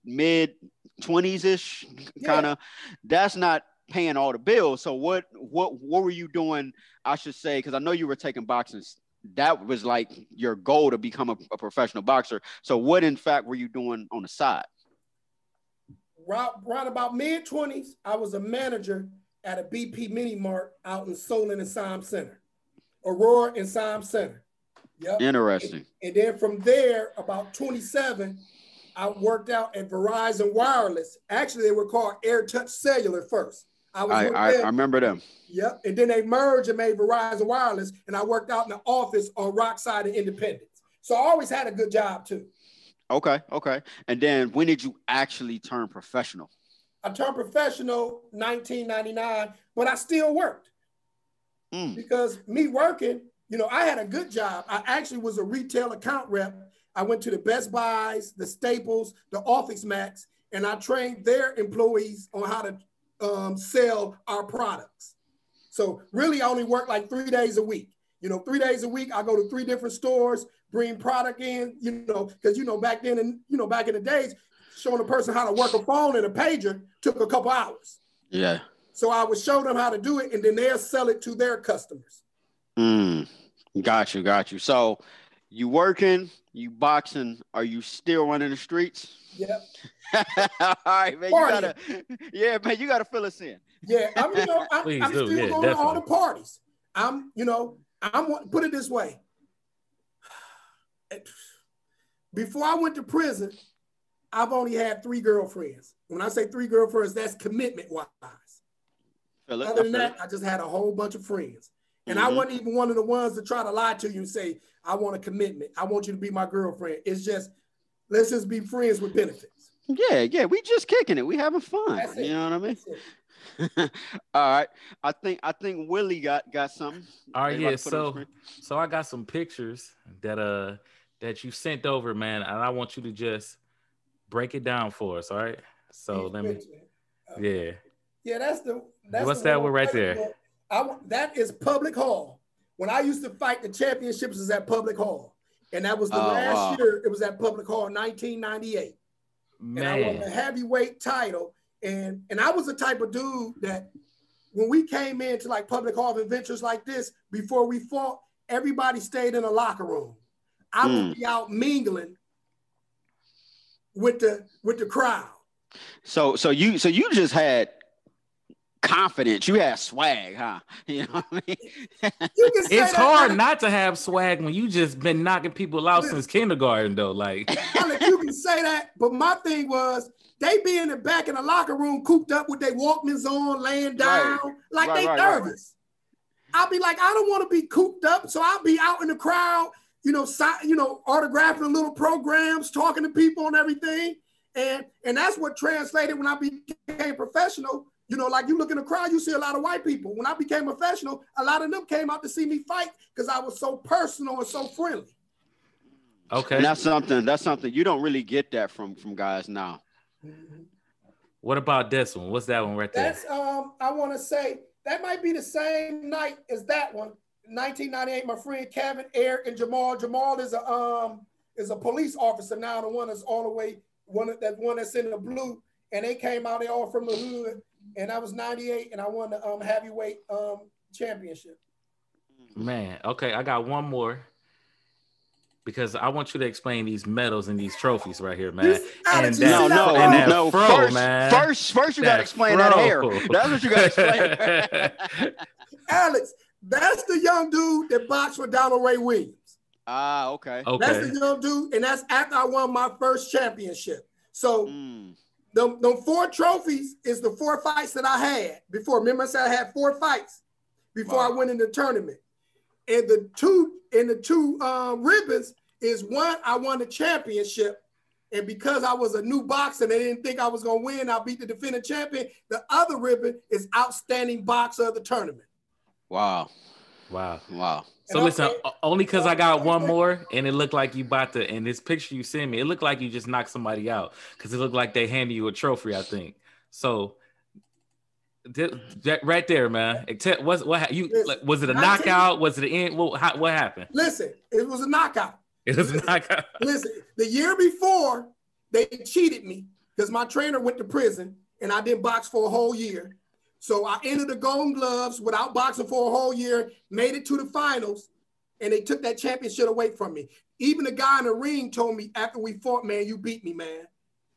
mid 20s ish, kind of. That's not paying all the bills. So what were you doing? I should say, because I know you were taking boxing. That was like your goal to become a professional boxer. So what in fact were you doing on the side? Right about mid 20s, I was a manager at a BP Mini Mart out in Solon and Syme Center. Aurora and Syme Center. Yep. Interesting. And then from there, about 27, I worked out at Verizon Wireless. Actually, they were called Air Touch Cellular first. I remember them. Yep. And then they merged and made Verizon Wireless, and I worked out in the office on Rockside and Independence. So I always had a good job too. Okay. And then when did you actually turn professional? I turned professional 1999, but I still worked. Because me working, I had a good job. I actually was a retail account rep. I went to the Best Buys, the Staples, the Office Max, and I trained their employees on how to sell our products. So really I only worked like 3 days a week. 3 days a week, I go to 3 different stores, bring product in, because, back then, and, back in the days, showing a person how to work a phone and a pager took a couple hours. Yeah. So I would show them how to do it, and then they'll sell it to their customers. Got you. So you working, you boxing, are you still running the streets? Yep. All right, man. You gotta fill us in. Yeah, I'm still going to all the parties. Put it this way. Before I went to prison, I've only had 3 girlfriends. When I say 3 girlfriends, that's commitment-wise. Other than that, I just had a whole bunch of friends. And I wasn't even one of the ones that try to lie to you and say, I want a commitment. I want you to be my girlfriend. It's just, let's just be friends with benefits. Yeah. We just kicking it. We having fun. That's it. You know what I mean? All right. I think Willie got something. All right, They about yeah. to put on the screen. So I got some pictures that you sent over, man, and I want you to just break it down for us. All right. So let me. Yeah. Yeah, that's the What's that one right there? That is Public Hall. When I used to fight the championships, is at Public Hall, and that was the last year. It was at Public Hall, 1998. Man. And I won the heavyweight title. And I was the type of dude that when we came into like Public Hall adventures like this, before we fought, everybody stayed in a locker room. I would be out mingling with the crowd. So you just had confidence. You had swag, huh? You know what I mean? It's hard not to have swag when you just been knocking people out since kindergarten, though. Like, Alex, you can say that, but my thing was they be in the back in the locker room, cooped up with their Walkmans on, laying down, they nervous. I'll be like, I don't want to be cooped up, so I'll be out in the crowd, autographing little programs, talking to people and everything, and that's what translated when I became professional. Like you look in the crowd, you see a lot of white people. When I became a professional, a lot of them came out to see me fight because I was so personal and so friendly. Okay. And that's something you don't really get that from guys now. What about this one? What's that one right there? That's I want to say that might be the same night as that one. 1998, my friend Kevin, Eric, and Jamal. Jamal is a police officer now, the one that's all the way one that's in the blue, and they came out, they all from the hood. And I was 98, and I won the heavyweight championship. Man, okay, I got one more because I want you to explain these medals and these trophies right here, man. First you got to explain that hair. That's what you got to explain. Alex, that's the young dude that boxed for Donald Ray Williams. Okay. That's the young dude, and that's after I won my first championship. So. The 4 trophies is the 4 fights that I had before. Remember I said I had 4 fights before I went in the tournament. And the two ribbons is one, I won the championship. And because I was a new boxer and they didn't think I was going to win, I beat the defending champion. The other ribbon is outstanding boxer of the tournament. Wow. So listen, only because I got one more, and it looked like you about to. In this picture you sent me, it looked like you just knocked somebody out because it looked like they handed you a trophy, I think. So that right there, man. Was it a knockout? Was it an end? What happened? Listen, it was a knockout. It was a knockout. Listen, the year before they cheated me because my trainer went to prison and I didn't box for a whole year. So I entered the Golden Gloves without boxing for a whole year, made it to the finals, and they took that championship away from me. Even the guy in the ring told me after we fought, man, you beat me, man.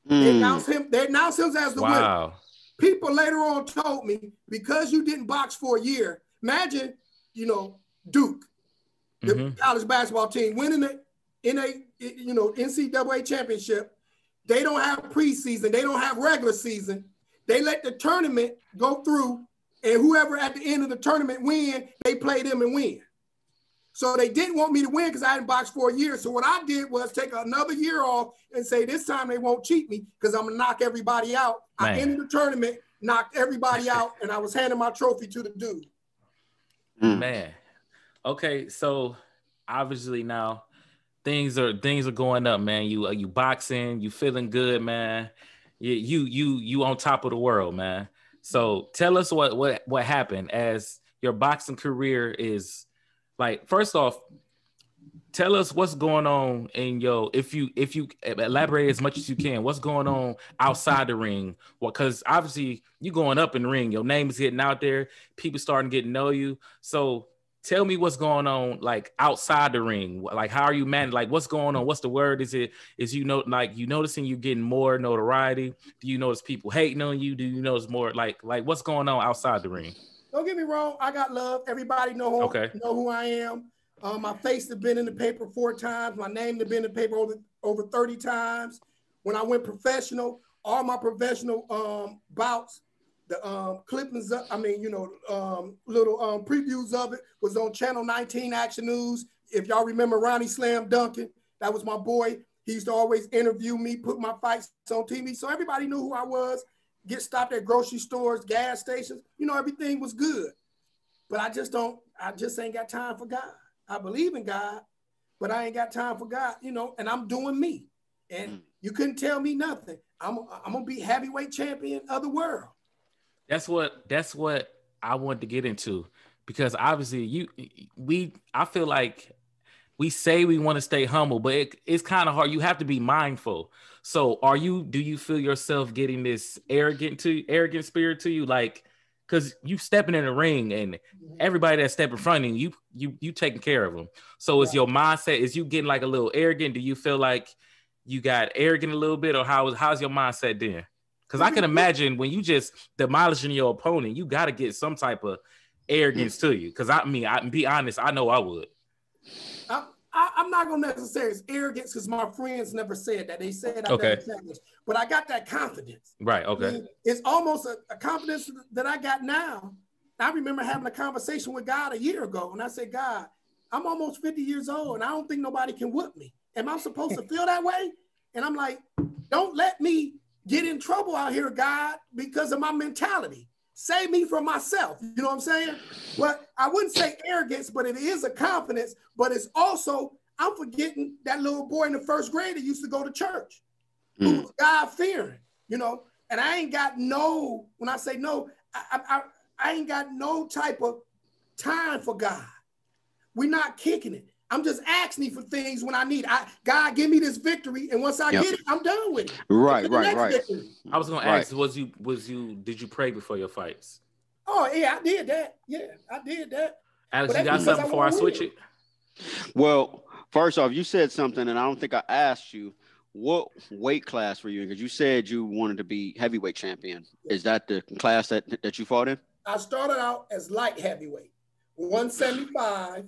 They announced him as the winner. People later on told me, because you didn't box for a year, imagine, Duke, the college basketball team, winning the NCAA championship. They don't have preseason. They don't have regular season. They let the tournament go through, and whoever at the end of the tournament win, they play them and win. So they didn't want me to win because I hadn't boxed for a year. So what I did was take another year off and say, this time they won't cheat me because I'm going to knock everybody out. Man. I ended the tournament, knocked everybody out, and I was handing my trophy to the dude. Man. Okay, so obviously now things are going up, man. You boxing, you feeling good, man. You on top of the world, man. So tell us what happened as your boxing career is like. First off, tell us what's going on in if you elaborate as much as you can, what's going on outside the ring? Well, because obviously you going up in the ring, your name is getting out there, people starting to get to know you. So tell me what's going on, like outside the ring. Like, how are you managed? Like, what's going on? What's the word? Is you noticing you getting more notoriety? Do you notice people hating on you? Do you notice more like what's going on outside the ring? Don't get me wrong. I got love. Everybody know who I am. My face has been in the paper 4 times. My name has been in the paper over 30 times. When I went professional, all my professional bouts, the clippings, little previews of it was on Channel 19 Action News. If y'all remember Ronnie Slam Duncan, that was my boy. He used to always interview me, put my fights on TV. So everybody knew who I was. get stopped at grocery stores, gas stations. You know, everything was good. But I just ain't got time for God. I believe in God, but I ain't got time for God, you know, and I'm doing me. And you couldn't tell me nothing. I'm gonna be heavyweight champion of the world. That's what I wanted to get into, because obviously I feel like we say we want to stay humble, but it's kind of hard. You have to be mindful. So do you feel yourself getting this arrogant spirit to you? Like, because you stepping in the ring and everybody that step in front of you taking care of them. So is your mindset, is you getting like a little arrogant? Do you feel like you got arrogant a little bit, or how's your mindset then? Because I can imagine when you just demolishing your opponent, you got to get some type of arrogance to you. Because I be honest, I know I would. I'm not gonna necessarily say arrogance, because my friends never said that. They said I never challenged, but I got that confidence. Right. Okay. I mean, it's almost a confidence that I got now. I remember having a conversation with God a year ago, and I said, God, I'm almost 50 years old, and I don't think nobody can whoop me. Am I supposed to feel that way? And I'm like, don't let me get in trouble out here, God, because of my mentality. Save me from myself. You know what I'm saying? But I wouldn't say arrogance, but it is a confidence. But it's also, I'm forgetting that little boy in the first grade that used to go to church, who was God-fearing, you know? And I ain't got when I say no, I ain't got no type of time for God. We're not kicking it. I'm just asking for things when I need. God, give me this victory, and once I get it, I'm done with it. Right. Victory. I was gonna ask, did you pray before your fights? Oh yeah, I did that. Yeah, I did that. Alex, you got something before I switch it? Well, first off, you said something, and I don't think I asked you what weight class were you in, because you said you wanted to be heavyweight champion. Is that the class that you fought in? I started out as light heavyweight, 175.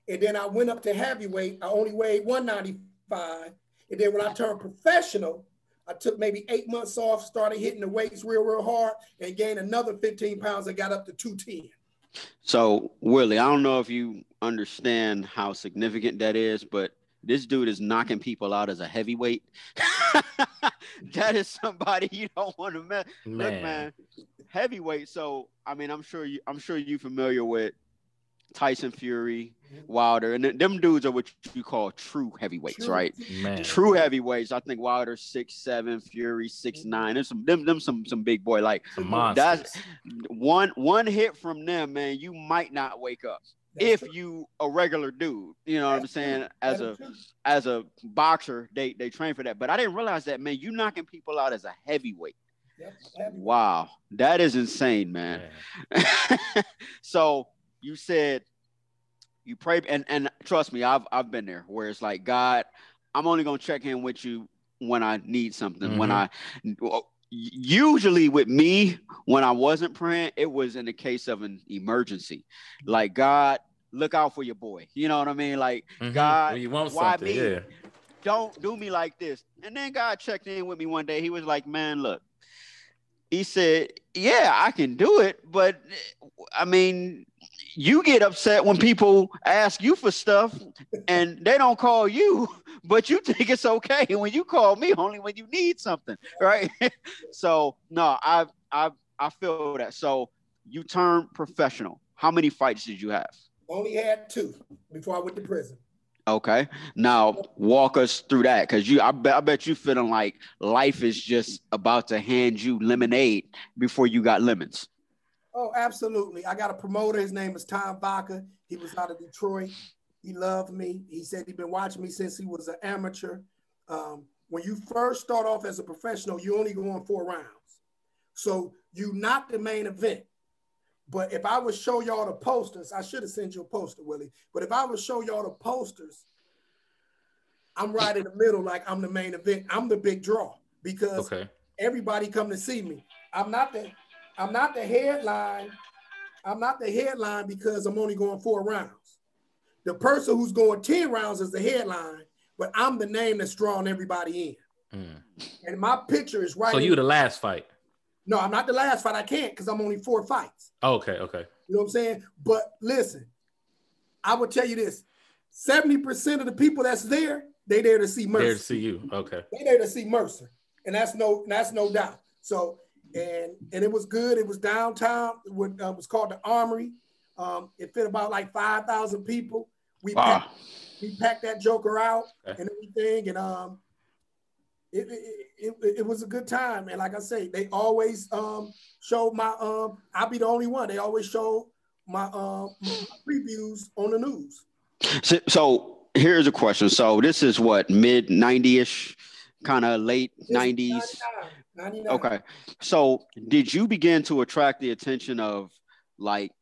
And then I went up to heavyweight. I only weighed 195. And then when I turned professional, I took maybe 8 months off, started hitting the weights real hard, and gained another 15 pounds. I got up to 210. So, Willie, I don't know if you understand how significant that is, but this dude is knocking people out as a heavyweight. That is somebody you don't want to mess. Look, man, heavyweight. So, I mean, I'm sure you're familiar with Tyson Fury, Wilder, and them dudes are what you call true heavyweights, right? Man. True heavyweights. I think Wilder 6'7", Fury 6'9". There's some big boy, like some monsters. That's one hit from them, man. You might not wake up. If you a regular dude, you know what I'm saying? As a boxer, they train for that. But I didn't realize that, man. You knocking people out as a heavyweight. Wow, that is insane, man. So you said you prayed, and trust me, I've been there, where it's like, God, I'm only gonna check in with you when I need something. Usually with me, when I wasn't praying, it was in the case of an emergency. Like, God, look out for your boy. You know what I mean? Like, God, you want why something? me? Yeah. Don't do me like this. And then God checked in with me one day. He was like, man, look. He said, yeah, I can do it, but I mean, you get upset when people ask you for stuff and they don't call you, but you think it's okay when you call me only when you need something, right? So no, I feel that. So you turned professional. How many fights did you have? Only had 2 before I went to prison. Okay. Now walk us through that, because I bet you feeling like life is just about to hand you lemonade before you got lemons. Oh, absolutely. I got a promoter. His name is Tom Baca. He was out of Detroit. He loved me. He said he'd been watching me since he was an amateur. When you first start off as a professional, you only go on 4 rounds. So you're not the main event. But if I would show y'all the posters, I should have sent you a poster, Willie. But if I would show y'all the posters, I'm right in the middle, like I'm the main event. I'm the big draw, because everybody come to see me. I'm not the headline. I'm not the headline because I'm only going 4 rounds. The person who's going 10 rounds is the headline, but I'm the name that's drawing everybody in. And my picture is right. So you the last fight? No, I'm not the last fight. I can't, because I'm only 4 fights. Okay. You know what I'm saying? But listen, I will tell you this. 70% of the people that's there, they there to see Mercer. There to see you. Okay. They there to see Mercer. And that's no doubt. So and it was good. It was downtown. It was called the Armory. It fit about like 5,000 people. We packed that joker out and everything, and it was a good time. And like I say, they always showed my I'll be the only one. They always show my previews on the news. So here's a question. So this is what, mid 90-ish, kind of late 90s. 99. Okay. So did you begin to attract the attention of like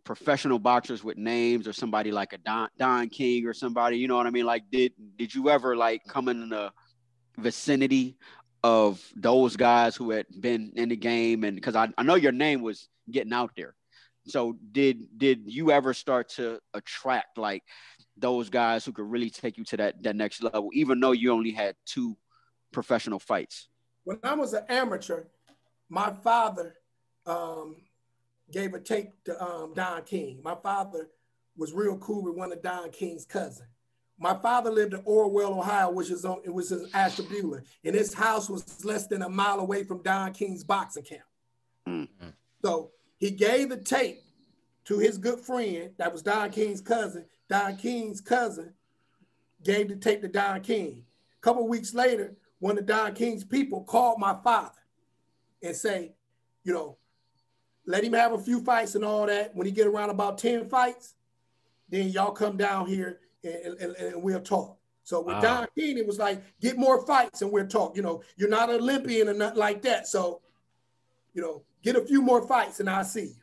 professional boxers with names, or somebody like a Don King or somebody, you know what I mean? Like did you ever like come in the vicinity of those guys who had been in the game? And because I know your name was getting out there. So did you ever start to attract like those guys who could really take you to that next level, even though you only had 2 professional fights? When I was an amateur, my father gave a tape to Don King. My father was real cool with one of Don King's cousins. My father lived in Orwell, Ohio, which is in Ashtabula, and his house was less than a mile away from Don King's boxing camp. Mm-hmm. So he gave the tape to his good friend, that was Don King's cousin. Don King's cousin gave the tape to Don King. A couple of weeks later, one of Don King's people called my father and say, you know, let him have a few fights and all that. When he get around about 10 fights, then y'all come down here and we'll talk. So with Don King, it was like, get more fights and we'll talk. You know, you're not an Olympian or nothing like that. So, you know, get a few more fights and I'll see you.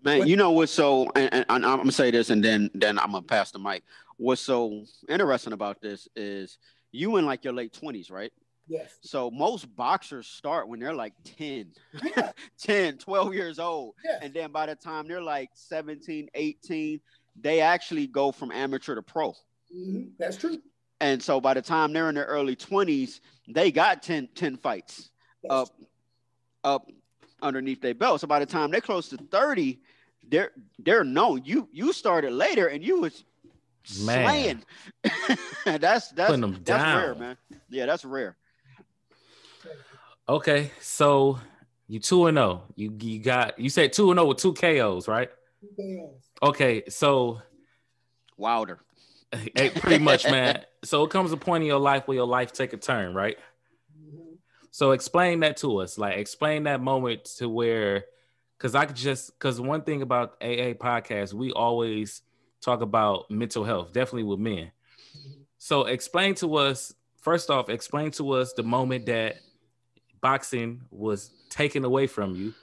Man, you know what's so, and I'm going to say this and then I'm going to pass the mic. What's so interesting about this is you in like your late 20s, right? Yes. So most boxers start when they're like 10, 10, 12 years old. Yes. And then by the time they're like 17, 18, they actually go from amateur to pro. Mm-hmm. That's true. And so by the time they're in their early 20s, they got 10 fights up underneath their belt. So by the time they're close to 30, they're known. You started later and you was slaying. that's putting them down. Rare, man. Yeah, that's rare. Okay, so you 2-0. You said 2-0 with 2 KOs, right? 2 KOs. Okay, so Wilder. Pretty much, man. So it comes a point in your life where your life take a turn, right? Mm-hmm. So explain that to us. Like explain that moment to where, because one thing about AA podcast, we always talk about mental health, definitely with men. Mm-hmm. So explain to us the moment that boxing was taken away from you,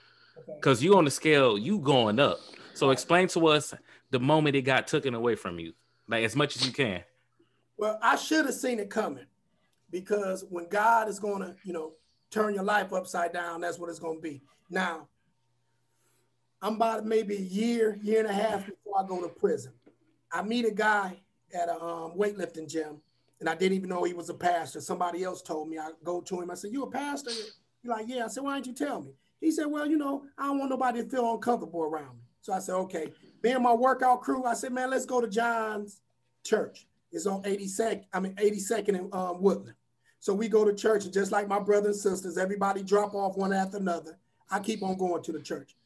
because you on the scale, you going up. So explain to us the moment it got taken away from you, like as much as you can. Well, I should have seen it coming, because when God is going to, you know, turn your life upside down, that's what it's going to be. Now, I'm about maybe a year and a half before I go to prison. I meet a guy at a weightlifting gym, and I didn't even know he was a pastor. Somebody else told me. I go to him. I said, "You a pastor?" He's like, "Yeah." I said, "Why didn't you tell me?" He said, "Well, you know, I don't want nobody to feel uncomfortable around me." So I said, "Okay." Me and my workout crew, I said, "Man, let's go to John's church. It's on 82nd in Woodland." So we go to church, and just like my brothers and sisters, everybody drop off one after another. I keep on going to the church.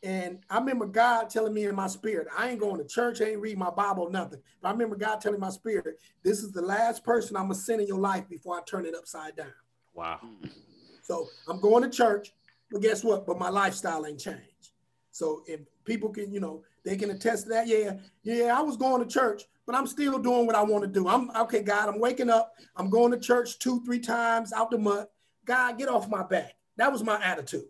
And I remember God telling me in my spirit, I ain't going to church, I ain't reading my Bible, nothing. But I remember God telling my spirit, this is the last person I'm going to send in your life before I turn it upside down. Wow. So I'm going to church, but guess what? But my lifestyle ain't changed. So if people can, you know, they can attest to that. Yeah, I was going to church, but I'm still doing what I want to do. I'm okay, God, I'm waking up. I'm going to church 2-3 times out the month. God, get off my back. That was my attitude.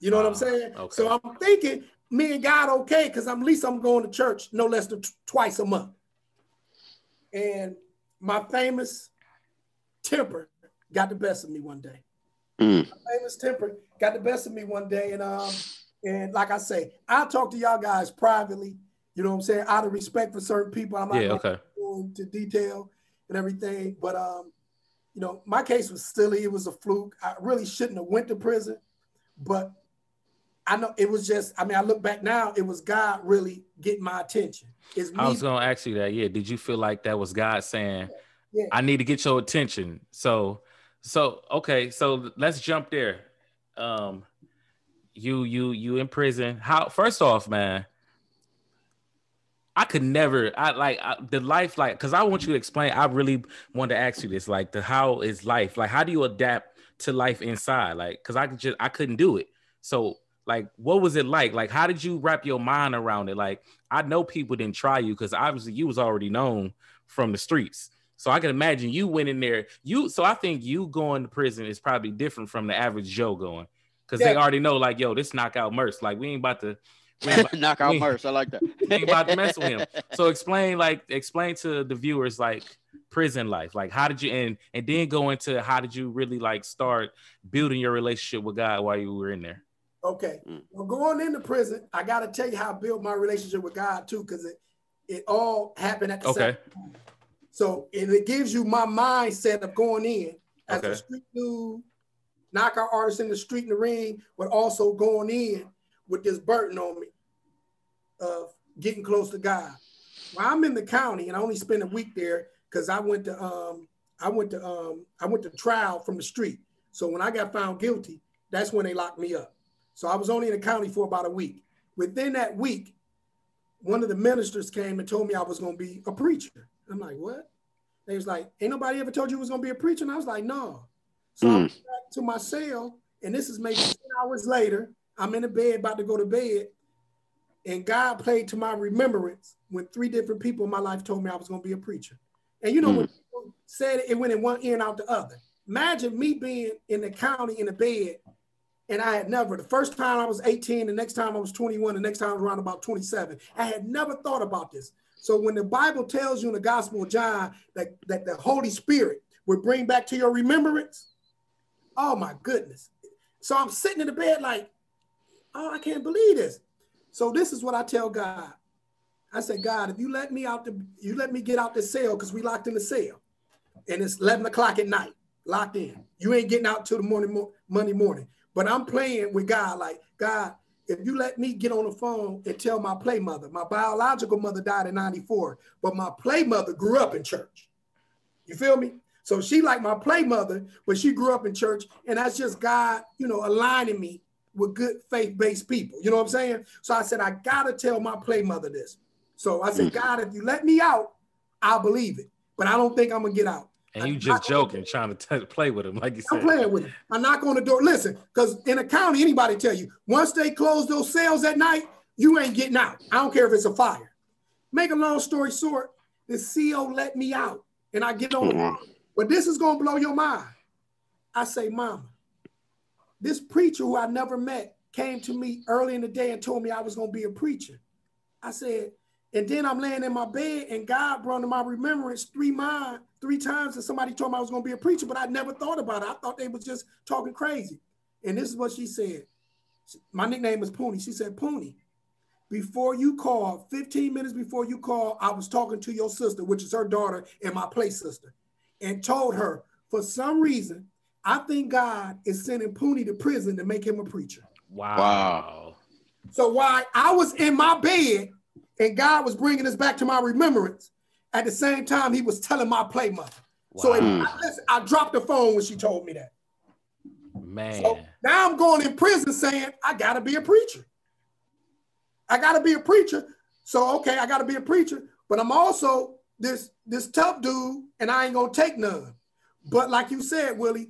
You know what I'm saying? Okay. So I'm thinking, me and God, okay, because at least I'm going to church no less than twice a month. And my famous temper got the best of me one day. My famous temper got the best of me one day. And like I say, I'll talk to y'all guys privately, you know what I'm saying, out of respect for certain people. I'm not going to go into detail and everything. But, you know, my case was silly. It was a fluke. I really shouldn't have went to prison. But I know it was just, I mean, I look back now, it was God really getting my attention. I was going to ask you that. Yeah. Did you feel like that was God saying, I need to get your attention? So, okay. So let's jump there. you in prison. How, first off, man, I could never, the life, like, because I want you to explain. I really wanted to ask you this, like, how is life? Like, how do you adapt to life inside? Like, because I couldn't do it. So, like, what was it like? Like, how did you wrap your mind around it? Like, I know people didn't try you because obviously you was already known from the streets. So I can imagine you went in there. So I think you going to prison is probably different from the average Joe going, because they already know, like, yo, this knockout Merce. Like, we ain't about to. Knockout Merce. I like that. Ain't about to mess with him. So explain to the viewers, like, prison life. Like, how did you and then go into how did you really, like, start building your relationship with God while you were in there? Okay. Well, going into prison, I got to tell you how I built my relationship with God too, because it all happened at the same time. So it gives you my mindset of going in as a street dude, knockout artist in the street in the ring, but also going in with this burden on me of getting close to God. Well, I'm in the county and I only spent a week there because I went to trial from the street. So when I got found guilty, that's when they locked me up. So I was only in the county for about a week. Within that week, one of the ministers came and told me I was going to be a preacher. I'm like, what? They was like, ain't nobody ever told you you was going to be a preacher? And I was like, no. So I went back to my cell, and this is maybe 10 hours later. I'm in the bed, about to go to bed. And God played to my remembrance when 3 different people in my life told me I was going to be a preacher. And you know, when people said it went in one ear and out the other. Imagine me being in the county in the bed, and I had never, the first time I was 18, the next time I was 21, the next time I was around about 27. I had never thought about this. So when the Bible tells you in the Gospel of John that the Holy Spirit will bring back to your remembrance, oh my goodness. So I'm sitting in the bed like, oh, I can't believe this. So this is what I tell God. I said, God, if you let me get out the cell, because we locked in the cell, and it's 11 o'clock at night, locked in. You ain't getting out till the Monday morning. But I'm playing with God, like, God, if you let me get on the phone and tell my play mother, my biological mother died in 94, but my play mother grew up in church. You feel me? So she like my play mother, but she grew up in church, and that's just God, you know, aligning me with good faith-based people. You know what I'm saying? So I said, I gotta tell my play mother this. So I said, God, if you let me out, I'll believe it. But I don't think I'm gonna get out. And you just joking, trying to play with him, like you said. I'm playing with him. I knock on the door. Listen, because in a county, anybody tell you, once they close those cells at night, you ain't getting out. I don't care if it's a fire. Make a long story short, the CO let me out, and I get on the phone. But this is gonna blow your mind. I say, Mama, this preacher who I never met came to me early in the day and told me I was gonna be a preacher. I said, and then I'm laying in my bed, and God brought to my remembrance 3 times that somebody told me I was going to be a preacher, but I never thought about it. I thought they was just talking crazy. And this is what she said. My nickname is Poonie. She said, Poonie, before you call, 15 minutes before you call, I was talking to your sister, which is her daughter and my play sister, and told her, for some reason, I think God is sending Poonie to prison to make him a preacher. Wow. So while I was in my bed, and God was bringing us back to my remembrance, at the same time, he was telling my play mother. Wow. So I dropped the phone when she told me that. Man. So now I'm going in prison saying, I got to be a preacher. I got to be a preacher. So, okay, I got to be a preacher, but I'm also this tough dude, and I ain't going to take none. But like you said, Willie,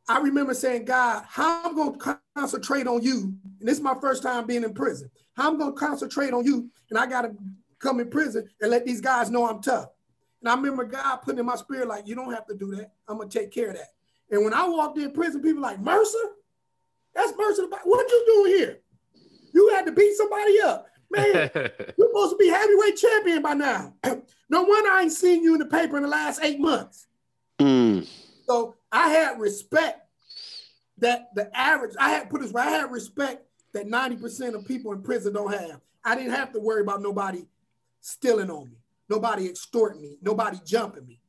I remember saying, God, how I'm going to concentrate on you, and this is my first time being in prison, how I'm going to concentrate on you, and I got to come in prison and let these guys know I'm tough. And I remember God putting in my spirit, like, you don't have to do that. I'm going to take care of that. And when I walked in prison, people were like, Mercer? That's Mercer. What you doing here? You had to beat somebody up. Man, you're supposed to be heavyweight champion by now. No wonder I ain't seen you in the paper in the last 8 months. So I had respect that I had respect that 90% of people in prison don't have. I didn't have to worry about nobody stealing on me, nobody extorting me, nobody jumping me.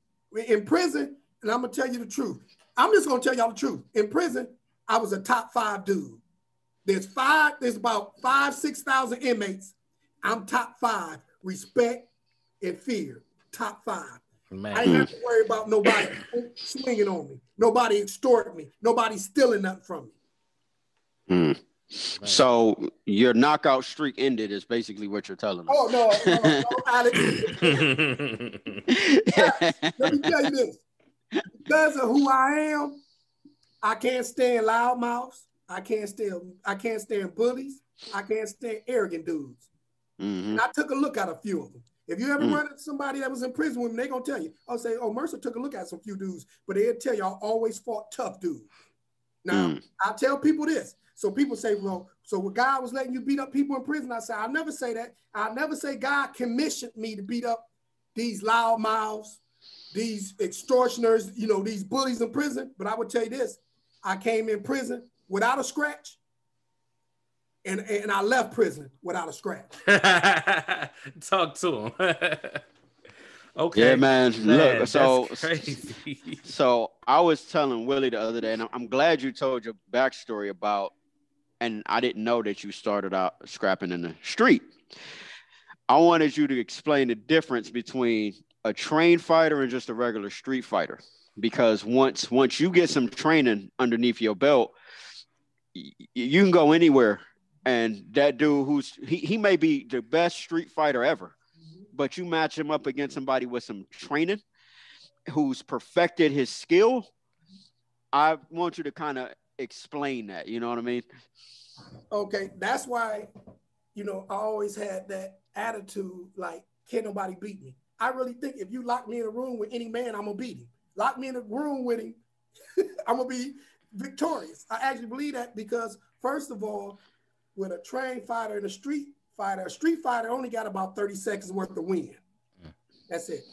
In prison, and I'm gonna tell you the truth. I'm just gonna tell y'all the truth. In prison, I was a top 5 dude. There's about 6,000 inmates. I'm top 5, respect and fear, top 5. Man. I didn't have to worry about nobody swinging on me, nobody extorting me, nobody stealing nothing from me. Hmm. So your knockout streak ended is basically what you're telling us. Oh, no, Alex. Let me tell you this. Because of who I am, I can't stand loudmouths. I can't stand bullies. I can't stand arrogant dudes. Mm-hmm. And I took a look at a few of them. If you ever run into somebody that was in prison with me, they're going to tell you. I'll say, oh, Mercer took a look at some few dudes, but they'll tell you I always fought tough dudes. Now, I'll tell people this. So people say, well, so when God was letting you beat up people in prison, I say, I'll never say that. I'll never say God commissioned me to beat up these loud mouths, these extortioners, you know, these bullies in prison. But I would tell you this, I came in prison without a scratch, and I left prison without a scratch. Talk to him. Okay. Yeah, man. Look, so that's crazy. So I was telling Willie the other day, and I'm glad you told your backstory about, and I didn't know that you started out scrapping in the street. I wanted you to explain the difference between a trained fighter and just a regular street fighter, because once you get some training underneath your belt, you can go anywhere. And that dude he may be the best street fighter ever, but you match him up against somebody with some training who's perfected his skill. I want you to kind of explain that. You know what I mean? Okay, that's why, you know, I always had that attitude, like, can't nobody beat me. I really think if you lock me in a room with any man, I'm gonna beat him. Lock me in a room with him, I'm gonna be victorious. I actually believe that because, first of all, with a trained fighter and a street fighter only got about 30 seconds worth of wind. That's it.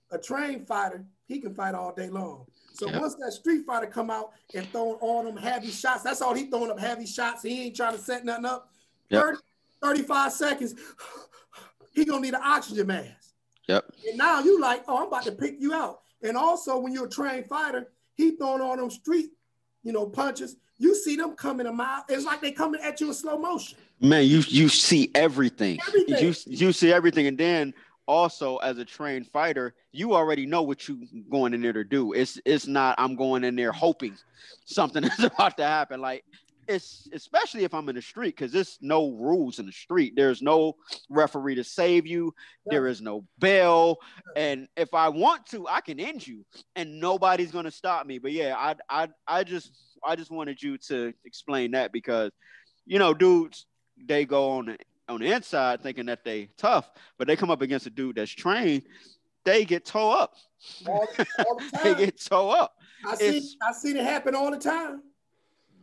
A trained fighter, he can fight all day long. So once that street fighter come out and throwing all them heavy shots, that's all he throwing up, heavy shots. He ain't trying to set nothing up. 30, 35 seconds, he gonna need an oxygen mask. Yep. And now you like, oh, I'm about to pick you out. And also when you're a trained fighter, he throwing all them street, you know, punches. You see them coming a mile. It's like they coming at you in slow motion. Man, you see everything. You see everything. And then also as a trained fighter, you already know what you going in there to do. It's not I'm going in there hoping something is about to happen. Like, it's especially if I'm in the street, because there's no rules in the street. There's no referee to save you. There is no bell. And if I want to, I can end you and nobody's gonna stop me. But yeah, I just wanted you to explain that, because, you know, dudes, they go on the inside thinking that they tough, but they come up against a dude that's trained, they get toe up. All the time. They get toe up. I seen it happen all the time.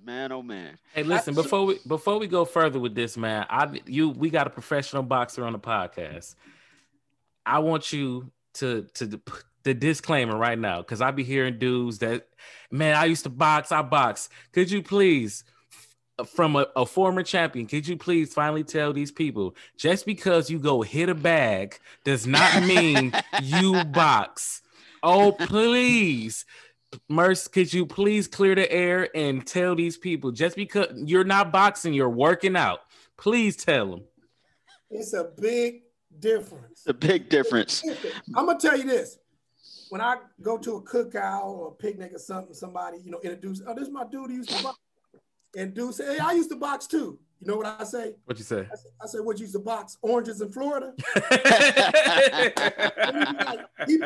Man, oh man. Hey, listen, before we go further with this, man, we got a professional boxer on the podcast. I want you to the disclaimer right now, because I be hearing dudes that, man, I used to box, I box. Could you please, from a former champion, could you please finally tell these people, just because you go hit a bag does not mean you box. Oh, please. Merce, could you please clear the air and tell these people, just because you're not boxing, you're working out. Please tell them. It's a big difference. A big difference. I'm going to tell you this. When I go to a cookout or a picnic or something, somebody, you know, introduce, oh, this is my dude who used to box. And dude say, hey, I used to box too. You know what I say? What you say? I say, what, you used to box oranges in Florida? He'd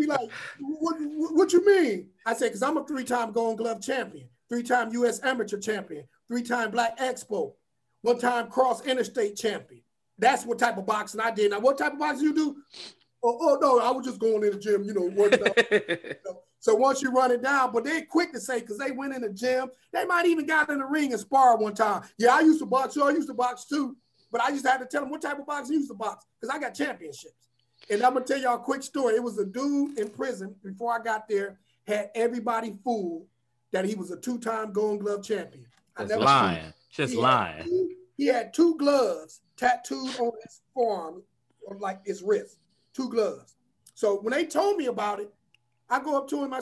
be like, what you mean? I say, because I'm a 3-time Golden Glove champion, 3-time U.S. amateur champion, 3-time Black Expo, 1-time cross interstate champion. That's what type of boxing I did. Now, what type of boxing you do? Oh no, I was just going in the gym, you know, working out. You know. So once you run it down, but they're quick to say, because they went in the gym, they might even got in the ring and sparred one time. Yeah, I used to box, I used to box too. But I used to have to tell them what type of boxing you used to box, because I got championships. And I'm going to tell y'all a quick story. It was a dude in prison before I got there, had everybody fooled that he was a 2-time Golden Glove champion. Just lying. He had 2 gloves tattooed on his forearm, or like his wrist, 2 gloves. So when they told me about it, I go up to him, I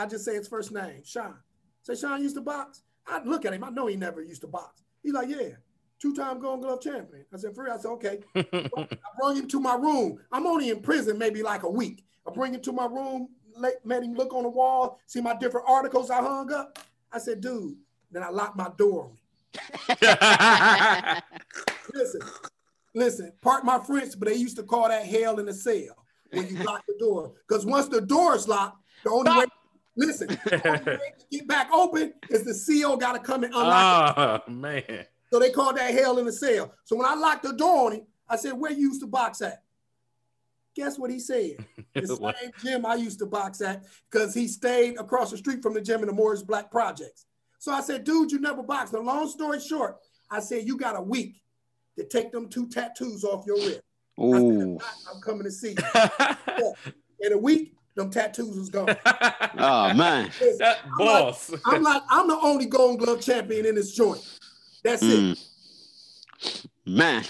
just say his first name, Sean. Say, Sean used to box? I look at him, I know he never used to box. He's like, yeah, 2-time Golden Glove champion. I said, for real? I said, okay. I brought him to my room. I'm only in prison maybe like a week. I bring him to my room, made him look on the wall, see my different articles I hung up. I said, dude, then I locked my door on me. Listen, part my French, but they used to call that hell in a cell when you lock the door. Because once the door is locked, the only way to get back open is the CO got to come and unlock it. Oh, man. So they called that hell in a cell. So when I locked the door on him, I said, where you used to box at? Guess what he said? The same gym I used to box at, because he stayed across the street from the gym in the Morris Black Projects. So I said, dude, you never boxed. Now, long story short, I said, you got a week to take them 2 tattoos off your wrist. I said, I'm coming to see you. In a week, them tattoos was gone. Oh, man. That boss. I'm the only Golden Glove champion in this joint. That's it. Man.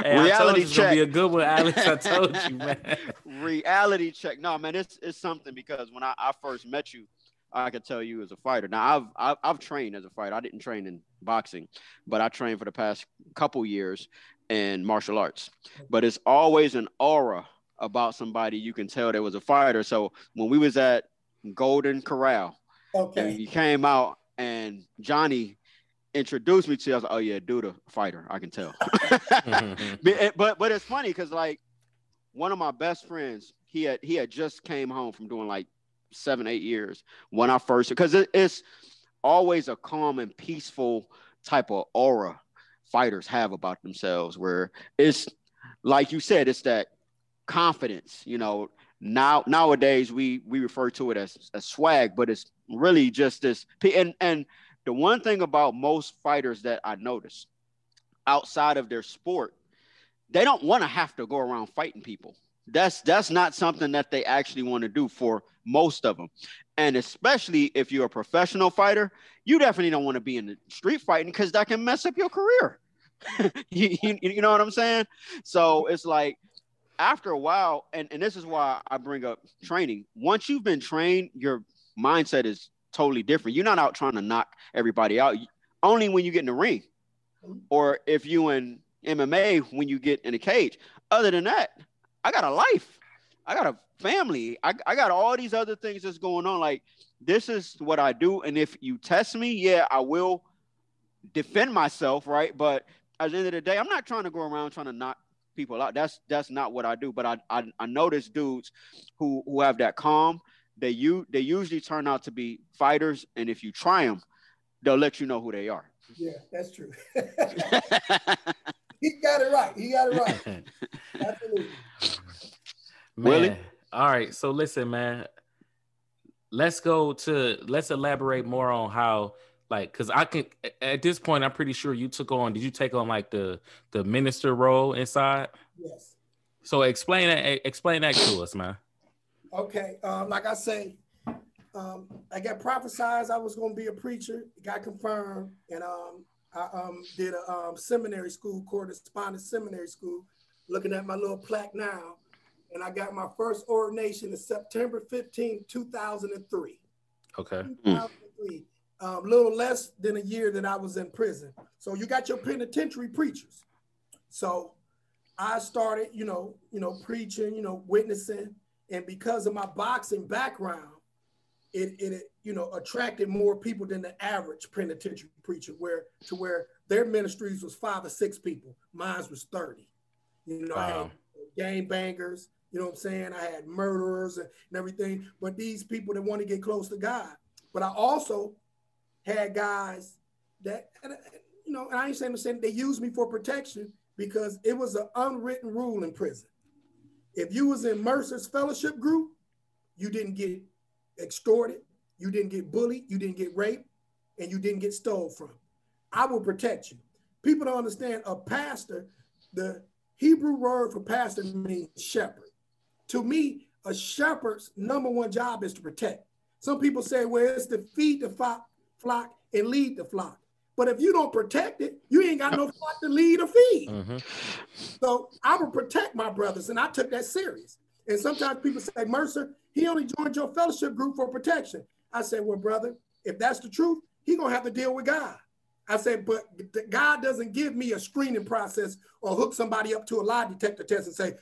Hey, Reality check. Gonna be a good one, Alex. I told you, man. Reality check. No, man, it's something, because when I first met you, I could tell you as a fighter. Now, I've trained as a fighter. I didn't train in boxing, but I trained for the past couple years in martial arts. But it's always an aura about somebody you can tell there was a fighter. So when we was at Golden Corral, and he came out and Johnny introduced me to you, I was like, oh yeah, dude, a fighter, I can tell. but it's funny because, like, one of my best friends, he had just came home from doing like 7-8 years when I first, because it's always a calm and peaceful type of aura fighters have about themselves, where it's like you said, it's that confidence. Nowadays we refer to it as swag, but it's really just this. And the one thing about most fighters that I notice outside of their sport, they don't want to have to go around fighting people. That's not something that they actually want to do for most of them. And especially if you're a professional fighter, you definitely don't want to be in the street fighting, because that can mess up your career. you know what I'm saying? So it's like, after a while, and this is why I bring up training. Once you've been trained, your mindset is totally different. You're not out trying to knock everybody out. Only when you get in the ring, or if you in MMA, when you get in a cage. Other than that, I got a life. I got a family. I got all these other things that's going on. Like, this is what I do. And if you test me, yeah, I will defend myself, right? But at the end of the day, I'm not trying to go around trying to knock people out. That's not what I do. But I notice dudes who have that calm. They usually turn out to be fighters, and if you try them, they'll let you know who they are. Yeah, that's true. He got it right. Absolutely. Man. Really? All right. So listen, man. Let's elaborate more on how, like, because I can, at this point, I'm pretty sure you did you take on like the minister role inside? Yes. So explain that to us, man. Okay. Like I say, I got prophesized I was going to be a preacher. It got confirmed. And I did a seminary school, correspondence seminary school, looking at my little plaque now. And I got my first ordination in September 15, 2003. Okay. 2003. A little less than a year that I was in prison. So you got your penitentiary preachers. So I started, preaching, witnessing. And because of my boxing background, it attracted more people than the average penitentiary preacher, where their ministries was 5 or 6 people. Mine was 30. Wow. I had gang bangers, you know what I'm saying? I had murderers and everything, but these people that want to get close to God. But I also had guys that, and I ain't saying they used me for protection, because it was an unwritten rule in prison. If you was in Mercer's fellowship group, you didn't get extorted, you didn't get bullied, you didn't get raped, and you didn't get stole from. I will protect you. People don't understand a pastor, the Hebrew word for pastor means shepherd. To me, a shepherd's number one job is to protect. Some people say, well, it's to feed the flock and lead the flock. But if you don't protect it, you ain't got no flock to lead or feed. Mm-hmm. So I will protect my brothers, and I took that serious. And sometimes people say, Mercer, he only joined your fellowship group for protection. I said, well, brother, if that's the truth, he gonna have to deal with God. I said, but God doesn't give me a screening process or hook somebody up to a lie detector test and say,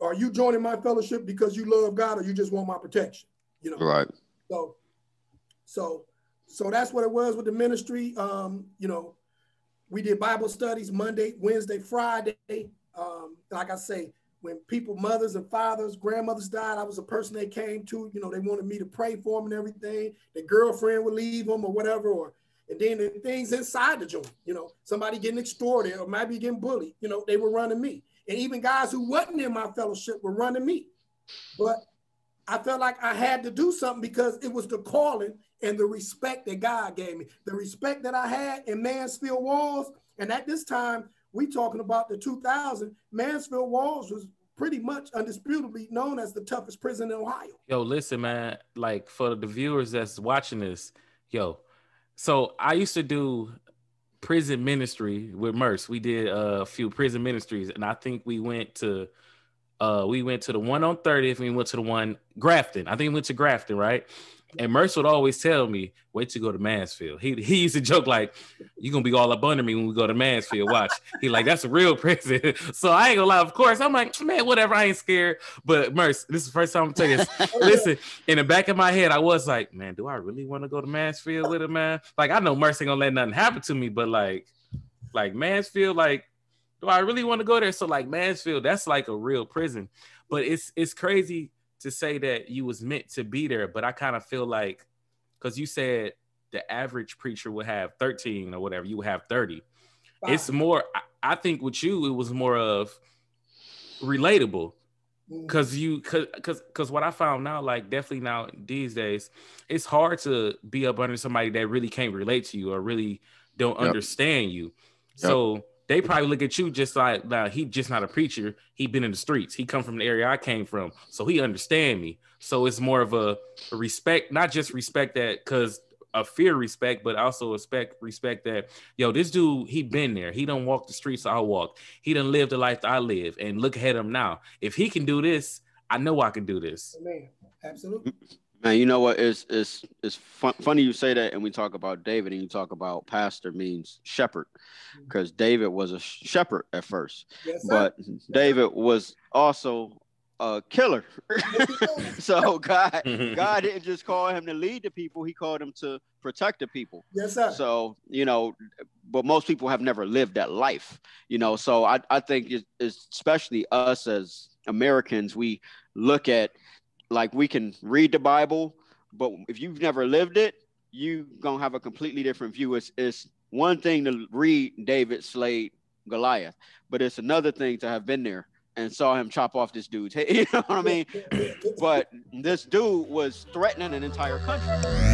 are you joining my fellowship because you love God, or you just want my protection? Right. So So that's what it was with the ministry. You know, we did Bible studies Monday, Wednesday, Friday. Like I say, when people, mothers and fathers, grandmothers died, I was a person they came to. You know, they wanted me to pray for them and everything. Their girlfriend would leave them or whatever, and then the things inside the joint. You know, somebody getting extorted or maybe getting bullied. You know, they were running me, and even guys who wasn't in my fellowship were running me. But I felt like I had to do something because it was the calling and the respect that God gave me, the respect that I had in Mansfield Walls. And at this time, we talking about the 2000, Mansfield Walls was pretty much undisputably known as the toughest prison in Ohio. Yo, listen, man, like for the viewers that's watching this, yo, so I used to do prison ministry with Merce. We did a few prison ministries, and I think we went to the one on 30th, and we went to the one Grafton. I think we went to Grafton, right? And Mercer would always tell me, wait to go to Mansfield. He used to joke like, you're going to be all up under me when we go to Mansfield. Watch. He like, that's a real prison. So I ain't going to lie. Of course, I'm like, man, whatever. I ain't scared. But Merce, this is the first time I'm telling you this. Listen, in the back of my head, I was like, man, do I really want to go to Mansfield with him, man? Like, I know Merce ain't going to let nothing happen to me, but like Mansfield, like, do I really want to go there? So like Mansfield, that's like a real prison. But it's crazy to say that you was meant to be there, but I kind of feel like, because you said the average preacher would have 13 or whatever, you would have 30. Wow. It's more, I think with you, it was more of relatable. Because what I found now, like definitely now these days, it's hard to be up under somebody that really can't relate to you or really don't understand you. So they probably look at you just like, now he just not a preacher. He been in the streets. He come from the area I came from. So he understand me. So it's more of a respect, not just respect that because of fear respect, but also respect that, yo, this dude, he been there. He don't walk the streets I walk. He done lived the life that I live. And look at him now. If he can do this, I know I can do this. Man, absolutely. Man, you know what? It's funny you say that, and we talk about David, and you talk about pastor means shepherd, because David was a shepherd at first, but David was also a killer. So God didn't just call him to lead the people; He called him to protect the people. Yes, sir. So but most people have never lived that life. So I think it's especially us as Americans, we look at. Like we can read the Bible, but if you've never lived it, you're going to have a completely different view. It's one thing to read David slayed Goliath, but it's another thing to have been there and saw him chop off this dude's head. You know what I mean? But this dude was threatening an entire country.